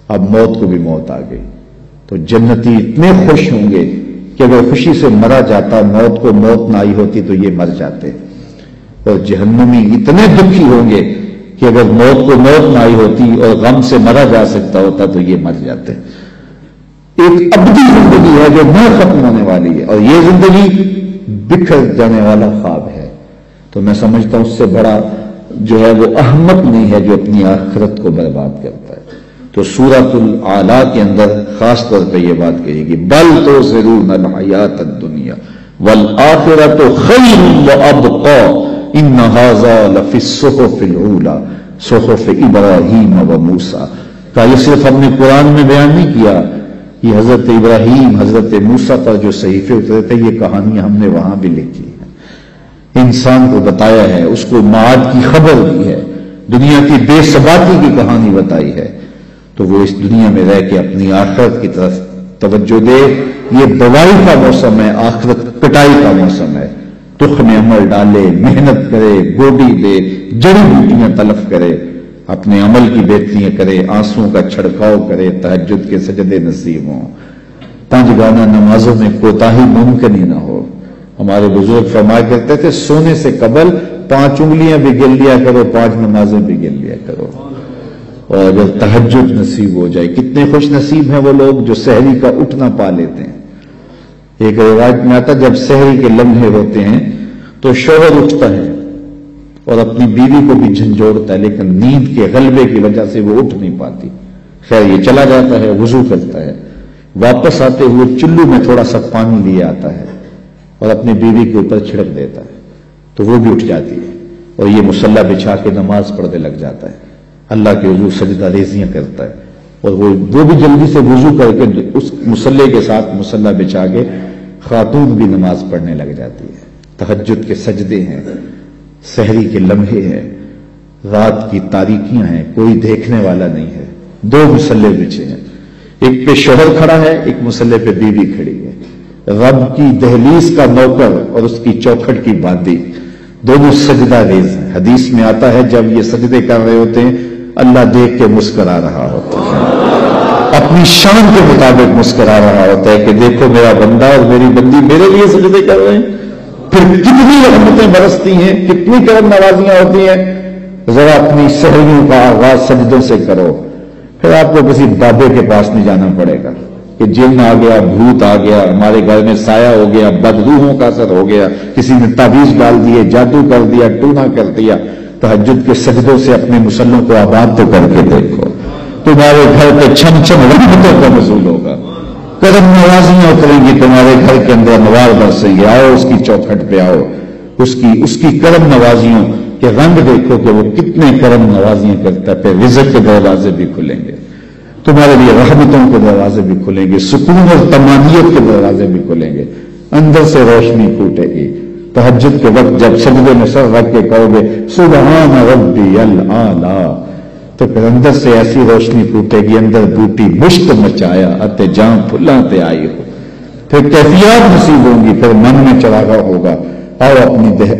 اب موت کو بھی موت آ گئی تو جنتی اتنے خوش ہوں گے کہ اگر خوشی سے مرا جاتا، موت کو موت نہ آئی ہوتی تو یہ مر جاتے. اور جہنمی اتنے دکھی ہوں گے کہ اگر موت کو موت نہ آئی ہوتی اور غم سے مرا جا سکتا ہوتا تو یہ مر جاتے. ایک ابدی زندگی ہے جو نہ ختم ہونے والی ہے اور یہ زندگی بکھر جانے والا خواب ہے. تو میں سمجھتا ہوں اس سے بڑا جو ہے وہ احمق نہیں ہے جو اپنی آخرت کو برباد کرتا ہے. تو سورۃ الاعلیٰ کے اندر خاص طور پہ یہ بات کہی گی بل تؤثرون الحیاۃ الدنیا والآخرۃ خیر وابقی ان ھذا لفی الصحف الاولیٰ صحف ابراہیم وموسیٰ. کا یہ صرف ہم نے قرآن میں بیان نہیں کیا، یہ حضرت ابراہیم حضرت موسیٰ پر جو صحیفے اترے تھے یہ کہانی ہم نے وہاں بھی لکھی ہے، انسان کو بتایا ہے، اس کو معاد کی خبر دی ہے، دنیا کی بے ثباتی کی کہانی بتائی ہے. تو وہ اس دنیا میں رہ کے اپنی آخرت کی طرف توجہ دے. یہ بوائی کا موسم ہے، آخرت کٹائی کا موسم ہے. تخم عمل ڈالے، محنت کرے، گوڈی دے، جڑی بوٹیاں تلف کرے، اپنے عمل کی بہتریاں کرے، آنسوں کا چھڑکاؤ کرے، تہجد کے سجدے نصیب ہوں، 5 گانا نمازوں میں کوتاہی ممکن ہی نہ ہو. ہمارے بزرگ فرمایا کرتے تھے سونے سے قبل 5 انگلیاں بھی گن لیا کرو، 5 نمازیں بھی گن لیا کرو. اور اگر تہجد نصیب ہو جائے، کتنے خوش نصیب ہیں وہ لوگ جو سحری کا اٹھنا پا لیتے ہیں. ایک روایت میں آتا جب سحری کے لمحے ہوتے ہیں تو شوہر اٹھتا ہے اور اپنی بیوی کو بھی جھنجھوڑتا ہے، لیکن نیند کے غلبے کی وجہ سے وہ اٹھ نہیں پاتی. خیر یہ چلا جاتا ہے، وضو کرتا ہے، واپس آتے ہوئے چلو میں تھوڑا سا پانی لیے آتا ہے اور اپنی بیوی کے اوپر چھڑک دیتا ہے تو وہ بھی اٹھ جاتی ہے اور یہ مصلی بچھا کے نماز پڑھنے لگ جاتا ہے. اللہ کے حضور سجدہ ریزیاں کرتا ہے اور وہ بھی جلدی سے وضو کر کے اس مصلی کے ساتھ مصلی بچھا کے خاتون بھی نماز پڑھنے لگ جاتی ہے. تہجد کے سجدے ہیں، سحری کے لمحے ہیں، رات کی تاریکیاں ہیں، کوئی دیکھنے والا نہیں ہے. 2 مصلی بچھے ہیں، ایک پہ شوہر کھڑا ہے، ایک مصلی پہ بیوی کھڑی ہے. رب کی دہلیز کا نوکر اور اس کی چوکھٹ کی باندی دونوں سجدہ ریز ہیں. حدیث میں آتا ہے جب یہ سجدے کر رہے ہوتے ہیں اللہ دیکھ کے مسکرا رہا ہوتا ہے، اپنی شان کے مطابق مسکرا رہا ہوتا ہے کہ دیکھو میرا بندہ اور میری بندی میرے لیے سجدے کر رہے ہیں. پھر کتنی رحمتیں برستی ہیں، کتنی کرم نوازیاں ہوتی ہیں. ذرا اپنی سحریوں کا آغاز سجدوں سے کرو، پھر آپ کو کسی بابے کے پاس نہیں جانا پڑے گا کہ جن آ گیا، بھوت آ گیا، ہمارے گھر میں سایہ ہو گیا، بدروحوں کا اثر ہو گیا، کسی نے تعویذ ڈال دیے، جادو کر دیا، ٹونا کر دیا. تہجد کے سجدوں سے اپنے مسلوں کو آباد تو کر کے دیکھو، تمہارے گھر پہ چھم چھم رحمتوں کا نزول ہوگا، کرم نوازیاں اتریں گی تمہارے گھر کے اندر، انوار برسیں گے. آؤ اس کی چوکھٹ پہ آؤ، اس کی کرم نوازیوں کے رنگ دیکھو کہ وہ کتنے کرم نوازیاں کرتا ہے. پھر رزق کے دروازے بھی کھلیں گے تمہارے لیے، رحمتوں کے دروازے بھی کھلیں گے، سکون اور طمانینت کے دروازے بھی کھلیں گے، اندر سے روشنی پھوٹے گی. تہجد کے وقت جب سجدے میں سر رکھ کے کہو گے سبحان ربی الاعلی تو پھر اندر سے ایسی روشنی پھوٹے گی، اندر بوٹی مشک مچایا اتے جاں پھلاں تے آئی ہو. پھر کیفیات نصیب ہوں گی، پھر من میں چراغا ہوگا. آؤ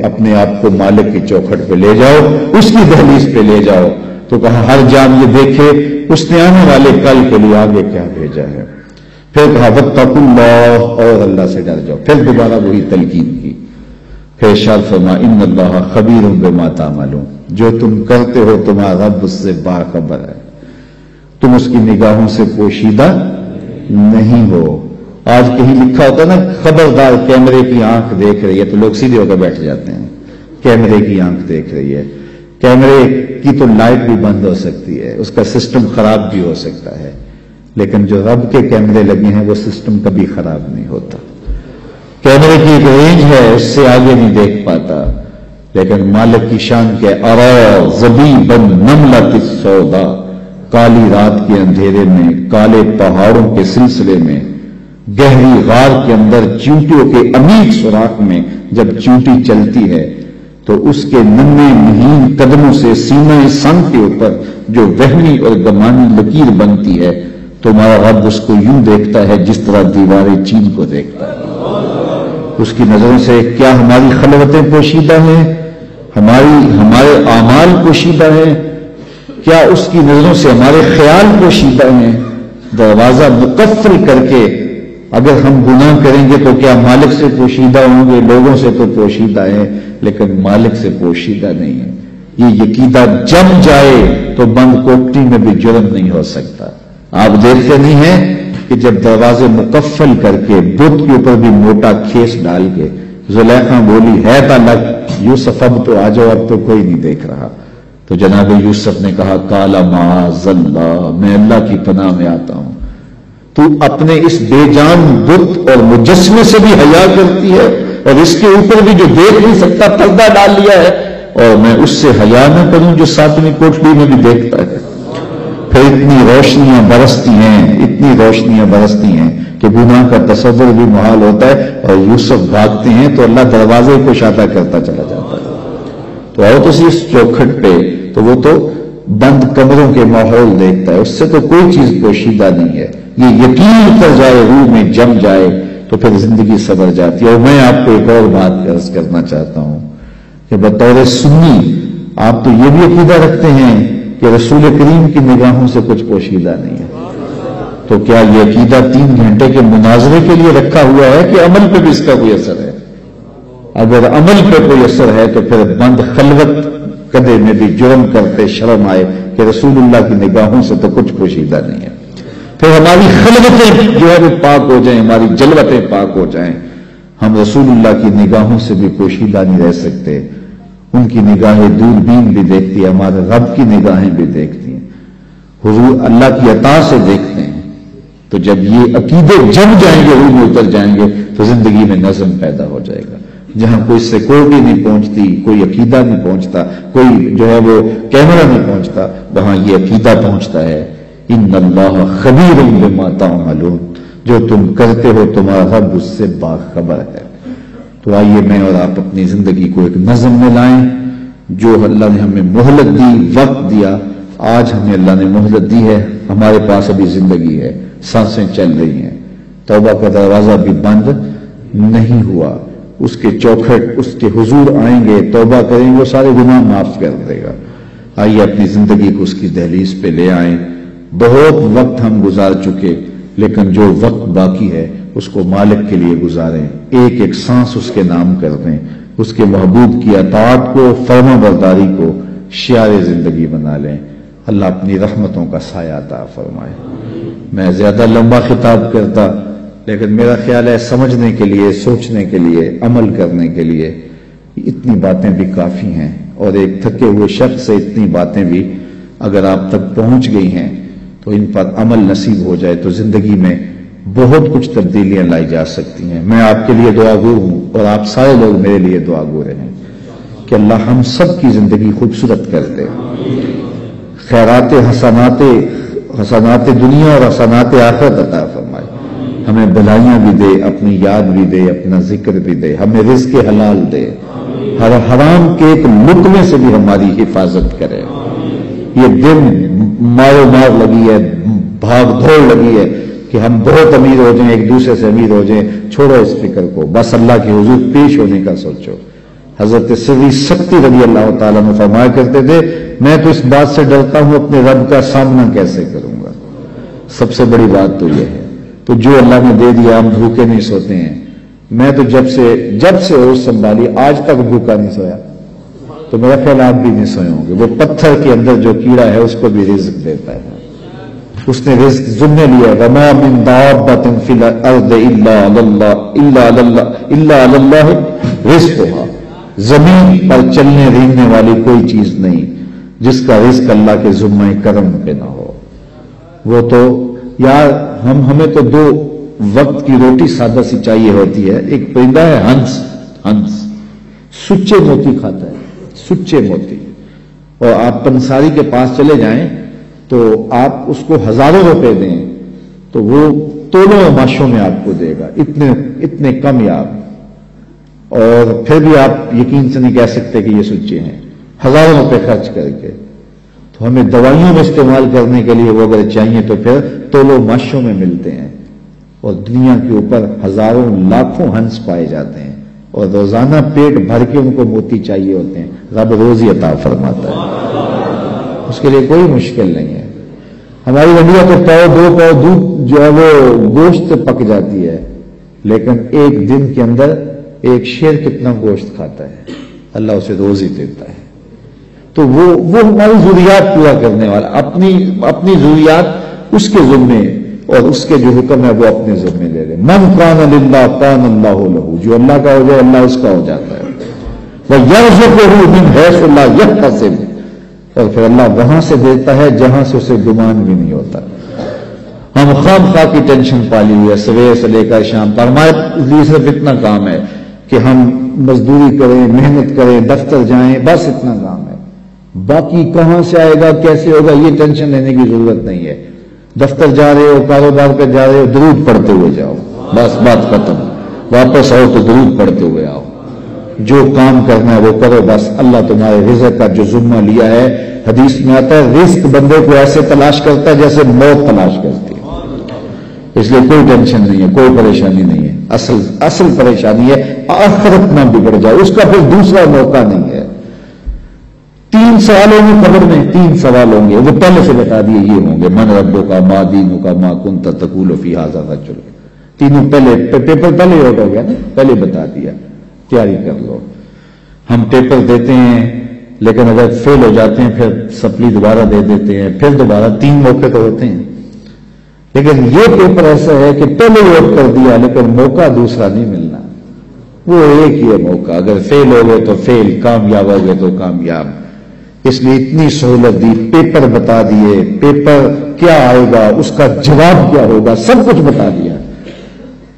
اپنے آپ کو مالک کی چوکھٹ پہ لے جاؤ، اس کی دہلیز پہ لے جاؤ. تو کہا ہر جان یہ دیکھے اس نے آنے والے کل کے لیے آگے کیا بھیجا ہے. پھر کہا واتقوا اللہ، اور اللہ سے ڈر جاؤ. پھر دوبارہ وہی تلقین کی. پھر ارشاد فرما ان اللہ خبیر بما تعملون، جو تم کرتے ہو تمہارا رب اس سے باخبر ہے، تم اس کی نگاہوں سے پوشیدہ نہیں ہو. آج کہیں لکھا ہوتا نا خبردار کیمرے کی آنکھ دیکھ رہی ہے تو لوگ سیدھے ہو کر بیٹھ جاتے ہیں. کیمرے کی آنکھ دیکھ رہی ہے، کیمرے کی تو لائٹ بھی بند ہو سکتی ہے، اس کا سسٹم خراب بھی ہو سکتا ہے، لیکن جو رب کے کیمرے لگے ہیں وہ سسٹم کبھی خراب نہیں ہوتا. کیمرے کی ایک رینج ہے، اس سے آگے نہیں دیکھ پاتا، لیکن مالک کی شان کے ارا زبیبا نملۃ السودا، کالی رات کے اندھیرے میں، کالے پہاڑوں کے سلسلے میں، گہری غار کے اندر چیونٹیوں کے عمیق سوراخ میں جب چیونٹی چلتی ہے تو اس کے ننھے مہین قدموں سے سینہ سنگ کے اوپر جو وہمی اور گمانی لکیر بنتی ہے، تمہارا رب اس کو یوں دیکھتا ہے جس طرح دیوار چین کو دیکھتا ہے. اس کی نظروں سے کیا ہماری خلوتیں پوشیدہ ہیں، ہمارے اعمال پوشیدہ ہیں، کیا اس کی نظروں سے ہمارے خیال پوشیدہ ہیں. دروازہ مقفل کر کے اگر ہم گناہ کریں گے تو کیا مالک سے پوشیدہ ہوں گے؟ لوگوں سے تو پوشیدہ ہیں لیکن مالک سے پوشیدہ نہیں ہے. یہ عقیدہ جم جائے تو بند کوٹری میں بھی جرم نہیں ہو سکتا. آپ دیکھتے نہیں ہیں کہ جب دروازے مقفل کر کے بت کے اوپر بھی موٹا کھیس ڈال کے زلیخا بولی ہے تعلق یوسف اب تو آ جاؤ، اب تو کوئی نہیں دیکھ رہا، تو جناب یوسف نے کہا کالا معاذ اللہ، میں اللہ کی پناہ میں آتا ہوں، تو اپنے اس بے جان بت اور مجسمے سے بھی حیا کرتی ہے اور اس کے اوپر بھی جو دیکھ نہیں سکتا پردہ ڈال لیا ہے، اور میں اس سے حیا نہ کروں جو 7ویں کوٹڑی میں بھی دیکھتا ہے. پھر اتنی روشنیاں برستی ہیں، اتنی روشنیاں برستی ہیں کہ گناہ کا تصور بھی محال ہوتا ہے، اور یوسف بھاگتے ہیں تو اللہ دروازے کو شادہ کرتا چلا جاتا ہے. تو آؤ تو اس چوکھٹ پہ تو وہ تو بند کمروں کے ماحول دیکھتا ہے، اس سے تو کوئی چیز پوشیدہ نہیں ہے. یہ یقین کر جائے، روح میں جم جائے تو پھر زندگی سنور جاتی ہے. اور میں آپ کو ایک اور بات عرض کرنا چاہتا ہوں کہ بطور سنی آپ تو یہ بھی عقیدہ رکھتے ہیں کہ رسول کریم کی نگاہوں سے کچھ پوشیدہ نہیں ہے، تو کیا یہ عقیدہ 3 گھنٹے کے مناظرے کے لیے رکھا ہوا ہے کہ عمل پہ بھی اس کا کوئی اثر ہے؟ اگر عمل پہ کوئی اثر ہے تو پھر بند خلوت کدے میں بھی جرم کرتے شرم آئے کہ رسول اللہ کی نگاہوں سے تو کچھ پوشیدہ نہیں ہے. پھر ہماری خلوتیں جو ہے وہ پاک ہو جائیں، ہماری جلوتیں پاک ہو جائیں، ہم رسول اللہ کی نگاہوں سے بھی پوشیدہ نہیں رہ سکتے. ان کی نگاہیں دوربین بھی دیکھتی ہے، ہمارے رب کی نگاہیں بھی دیکھتی ہیں، حضور اللہ کی عطا سے دیکھتے ہیں۔ تو جب یہ عقیدے جم جائیں گے، روح میں اتر جائیں گے، تو زندگی میں نظم پیدا ہو جائے گا۔ جہاں کوئی سیکورٹی نہیں پہنچتی، کوئی عقیدہ نہیں پہنچتا، کوئی جو ہے وہ کیمرہ نہیں پہنچتا، وہاں یہ عقیدہ پہنچتا ہے، ان اللہ خبیر بما تعملون، جو تم کرتے ہو تمہارا رب اس سے باخبر ہے۔ تو آئیے میں اور آپ اپنی زندگی کو ایک نظم میں لائیں۔ جو اللہ نے ہمیں مہلت دی، وقت دیا، آج ہمیں اللہ نے مہلت دی ہے، ہمارے پاس ابھی زندگی ہے، سانسیں چل رہی ہیں، توبہ کا دروازہ بھی بند نہیں ہوا، اس کے چوکھٹ اس کے حضور آئیں گے، توبہ کریں گے، وہ سارے گناہ معاف کر دے گا۔ آئیے اپنی زندگی کو اس کی دہلیز پہ لے آئیں۔ بہت وقت ہم گزار چکے، لیکن جو وقت باقی ہے اس کو مالک کے لیے گزاریں، ایک ایک سانس اس کے نام کر دیں، اس کے محبوب کی اطاعت کو، فرما برداری کو شعار زندگی بنا لیں۔ اللہ اپنی رحمتوں کا سایہ عطا فرمائے۔ میں زیادہ لمبا خطاب کرتا، لیکن میرا خیال ہے سمجھنے کے لیے، سوچنے کے لیے، عمل کرنے کے لیے اتنی باتیں بھی کافی ہیں، اور ایک تھکے ہوئے شخص سے اتنی باتیں بھی اگر آپ تک پہنچ گئی ہیں تو ان پر عمل نصیب ہو جائے تو زندگی میں بہت کچھ تبدیلیاں لائی جا سکتی ہیں۔ میں آپ کے لیے دعا گو ہوں، اور آپ سارے لوگ میرے لیے دعا گو رہے ہیں کہ اللہ ہم سب کی زندگی خوبصورت کر دے، خیرات حسنات دنیا اور حسنات آخرت عطا فرمائے، ہمیں بھلائیاں بھی دے، اپنی یاد بھی دے، اپنا ذکر بھی دے، ہمیں رزق حلال دے، ہر حرام کے ایک لقمے سے بھی ہماری حفاظت کرے۔ یہ دن مارو مار لگی ہے، بھاگ دوڑ لگی ہے کہ ہم بہت امیر ہو جائیں، ایک دوسرے سے امیر ہو جائیں، چھوڑو اس فکر کو، بس اللہ کے حضور پیش ہونے کا سوچو۔ حضرت سری سکتی رضی اللہ تعالیٰ نے فرمایا کرتے تھے، میں تو اس بات سے ڈرتا ہوں اپنے رب کا سامنا کیسے کروں گا۔ سب سے بڑی بات تو یہ ہے، تو جو اللہ نے دے دیا ہم بھوکے نہیں سوتے ہیں۔ میں تو جب سے ہوش سنبھالی آج تک بھوکا نہیں سویا، تو میرا خیال آپ بھی نہیں سوئے ہوں گے۔ وہ پتھر کے اندر جو کیڑا ہے اس کو بھی رزق دیتا ہے، اس نے رزق ذمہ لیا، وما من دابۃ فی الارض الا علی اللہ رزقها، زمین پر چلنے رینگنے والی کوئی چیز نہیں جس کا رزق اللہ کے ذمہ کرم پہ نہ ہو۔ وہ تو یار ہمیں تو دو وقت کی روٹی سادہ سی چاہیے ہوتی ہے۔ ایک پرندہ ہے ہنس، سچے موتی کھاتا ہے، سچے موتی، اور آپ پنساری کے پاس چلے جائیں تو آپ اس کو ہزاروں روپے دیں تو وہ تولوں ماشوں میں آپ کو دے گا، اتنے کم یاب، اور پھر بھی آپ یقین سے نہیں کہہ سکتے کہ یہ سچے ہیں، ہزاروں روپے خرچ کر کے۔ تو ہمیں دوائیوں میں استعمال کرنے کے لیے وہ اگر چاہیے تو پھر تولوں ماشوں میں ملتے ہیں، اور دنیا کے اوپر ہزاروں لاکھوں ہنس پائے جاتے ہیں، اور روزانہ پیٹ بھر کے ان کو موتی چاہیے ہوتے ہیں۔ رب روزی عطا فرماتا ہے، اس کے لیے کوئی مشکل نہیں ہے۔ ہماری انڈیا تو دو پاؤ دودھ جو ہے وہ گوشت پک جاتی ہے، لیکن ایک دن کے اندر ایک شیر کتنا گوشت کھاتا ہے، اللہ اسے روزی دیتا ہے۔ تو وہ ہماری ضروریات پورا کرنے والا، اپنی ضروریات اس کے ذمے، اور اس کے جو حکم ہے وہ اپنے ذمے لے لے۔ من کان للہ کان اللہ لہ، جو اللہ کا ہو جائے اللہ اس کا ہو جاتا ہے۔ وَيَرْزُقُهُ مِنْ حَيْثُ لَا يَحْتَسِبُ، اور پھر اللہ وہاں سے دیتا ہے جہاں سے اسے گمان بھی نہیں ہوتا۔ ہم خواہ کی ٹینشن پالی ہوئی ہے سویر سے لے کر شام پر، ہمارے لیے صرف اتنا کام ہے کہ ہم مزدوری کریں، محنت کریں، دفتر جائیں، بس اتنا کام ہے۔ باقی کہاں سے آئے گا، کیسے ہوگا، یہ ٹینشن لینے کی ضرورت نہیں ہے۔ دفتر جا رہے ہو، کاروبار پہ جا رہے ہو، درود پڑھتے ہوئے جاؤ، بس بات ختم۔ واپس آؤ تو درود پڑھتے ہوئے آؤ، جو کام کرنا ہے وہ کرو، بس اللہ تمہارے رزق کا جو ذمہ لیا ہے، حدیث میں آتا ہے رزق بندے کو ایسے تلاش کرتا ہے جیسے موت تلاش کرتی ہے۔ اس لیے کوئی ٹینشن نہیں ہے، کوئی پریشانی نہیں ہے۔ اصل پریشانی ہے آخرت نہ بگڑ جائے، اس کا پھر دوسرا موقع نہیں ہے۔ 3 سوال ہوں گے قبر میں، 3 سوال ہوں گے، وہ پہلے سے بتا دیے یہ ہوں گے، من ربک ما دینک ما کنت تقول فی ھذا الرجل، تینوں پہلے پیپر پہلے ہو گیا نا، پہلے بتا دیا، تیاری کر لو۔ ہم پیپر دیتے ہیں لیکن اگر فیل ہو جاتے ہیں پھر سپلی دوبارہ دے دیتے ہیں، پھر دوبارہ 3 موقع تو ہوتے ہیں، لیکن یہ پیپر ایسا ہے کہ پہلے ووٹ کر دیا لیکن موقع دوسرا نہیں ملنا، وہ ایک ہی ہے موقع، اگر فیل ہو گئے تو فیل، کامیاب ہو گئے تو کامیاب. اس لیے اتنی سہولت دی، پیپر بتا دیے، پیپر کیا آئے گا، اس کا جواب کیا ہوگا، سب کچھ بتا دیا،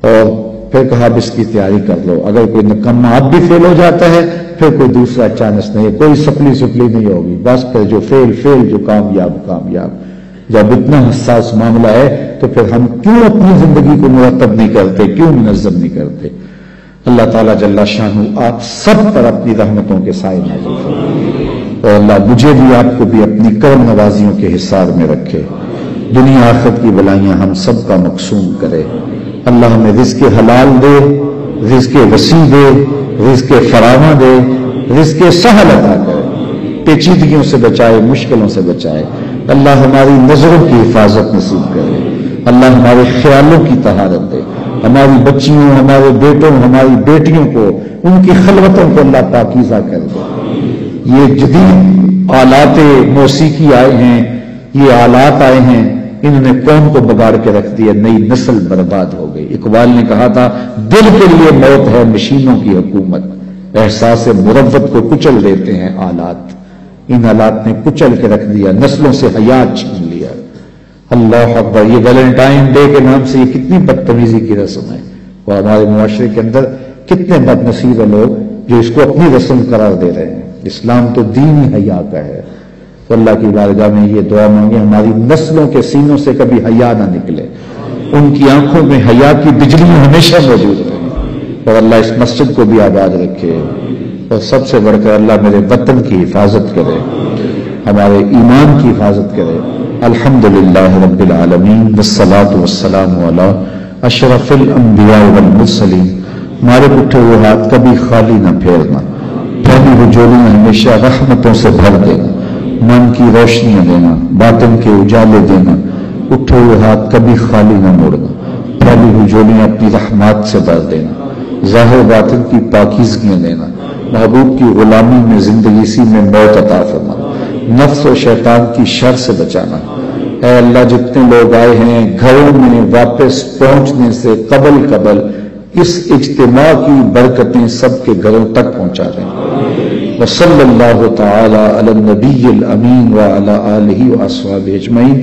اور پھر کہا اب اس کی تیاری کر لو. اگر کوئی نکما اب بھی فیل ہو جاتا ہے پھر کوئی دوسرا چانس نہیں ہے، کوئی سپلی نہیں ہوگی، بس پھر جو فیل جو کامیاب. جب اتنا حساس معاملہ ہے تو پھر ہم کیوں اپنی زندگی کو مرتب نہیں کرتے، کیوں منظم نہیں کرتے؟ اللہ تعالیٰ جل شانہ آپ سب پر اپنی رحمتوں کے سائے نازل فرمائے، اور اللہ مجھے بھی آپ کو بھی اپنی کرم نوازیوں کے حصار میں رکھے، دنیا آخرت کی بلائیاں ہم سب کا مقسوم کرے. اللہ ہمیں رزق حلال دے، رزق وسیع دے، رزق فراواں دے، رزق سہل عطا کرے، پیچیدگیوں سے بچائے، مشکلوں سے بچائے. اللہ ہماری نظروں کی حفاظت نصیب کرے، اللہ ہمارے خیالوں کی طہارت دے، ہماری بچیوں، ہمارے بیٹوں، ہماری بیٹیوں کو، ان کی خلوتوں کو اللہ پاکیزہ کر دے. یہ جدید آلات موسیقی آئے ہیں، یہ آلات آئے ہیں، انہوں نے قوم کو بگاڑ کے رکھ دیا، نئی نسل برباد ہو گئی. اقبال نے کہا تھا دل کے لیے موت ہے مشینوں کی حکومت، احساس مروت کو کچل دیتے ہیں آلات. ان آلات نے کچل کے رکھ دیا، نسلوں سے حیات چھین لیا. اللہ اکبر. یہ ویلنٹائن ڈے کے نام سے یہ کتنی بدتمیزی کی رسم ہے، اور ہمارے معاشرے کے اندر کتنے بد نصیب لوگ جو اس کو اپنی رسم قرار دے رہے ہیں. اسلام تو دین ہی حیا کا ہے. تو اللہ کی بارگاہ میں یہ دعا مانگے ہماری نسلوں کے سینوں سے کبھی حیا نہ نکلے، ان کی آنکھوں میں حیا کی بجلی ہمیشہ موجود رہے، اور اللہ اس مسجد کو بھی آباد رکھے، اور سب سے بڑھ کر اللہ میرے وطن کی حفاظت کرے، ہمارے ایمان کی حفاظت کرے. الحمدللہ رب العالمین والصلاة والسلام علی اشرف الانبیاء والمرسلین. ہمارے اٹھے ہوئے ہاتھ کبھی خالی نہ پھیرنا، پھیلی ہوئی جولیاں ہمیشہ رحمتوں سے بھر دینا، من کی روشنیاں دینا، باطن کے اجالے دینا. اٹھے ہوئے ہاتھ کبھی خالی نہ موڑنا، پھیلی ہوئی جولیاں اپنی رحمات سے بھر دینا، ظاہر باطن کی پاکیزگیاں دینا، محبوب کی غلامی میں زندگی سی میں موت عطا فرمانا، نفس و شیطان کی شر سے بچانا. اے اللہ جتنے لوگ آئے ہیں گھروں میں واپس پہنچنے سے قبل اس اجتماع کی برکتیں سب کے گھروں تک پہنچا دیں. وصلی اللہ تعالی علی النبی الامین وعلی آلہ واصحابہ اجمعین.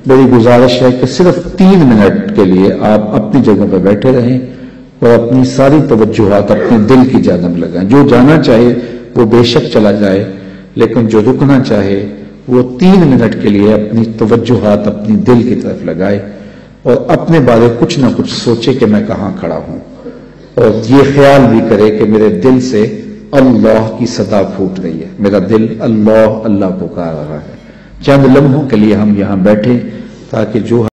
میری گزارش ہے کہ صرف 3 منٹ کے لیے آپ اپنی جگہ پہ بیٹھے رہیں اور اپنی ساری توجہات اپنے دل کی جانب لگائیں. جو جانا چاہے وہ بے شک چلا جائے، لیکن جو رکنا چاہے وہ 3 منٹ کے لیے اپنی توجہات اپنی دل کی طرف لگائے، اور اپنے بارے کچھ نہ کچھ سوچے کہ میں کہاں کھڑا ہوں، اور یہ خیال بھی کرے کہ میرے دل سے اللہ کی صدا پھوٹ رہی ہے، میرا دل اللہ اللہ پکار رہا ہے. چند لمحوں کے لیے ہم یہاں بیٹھے تاکہ جو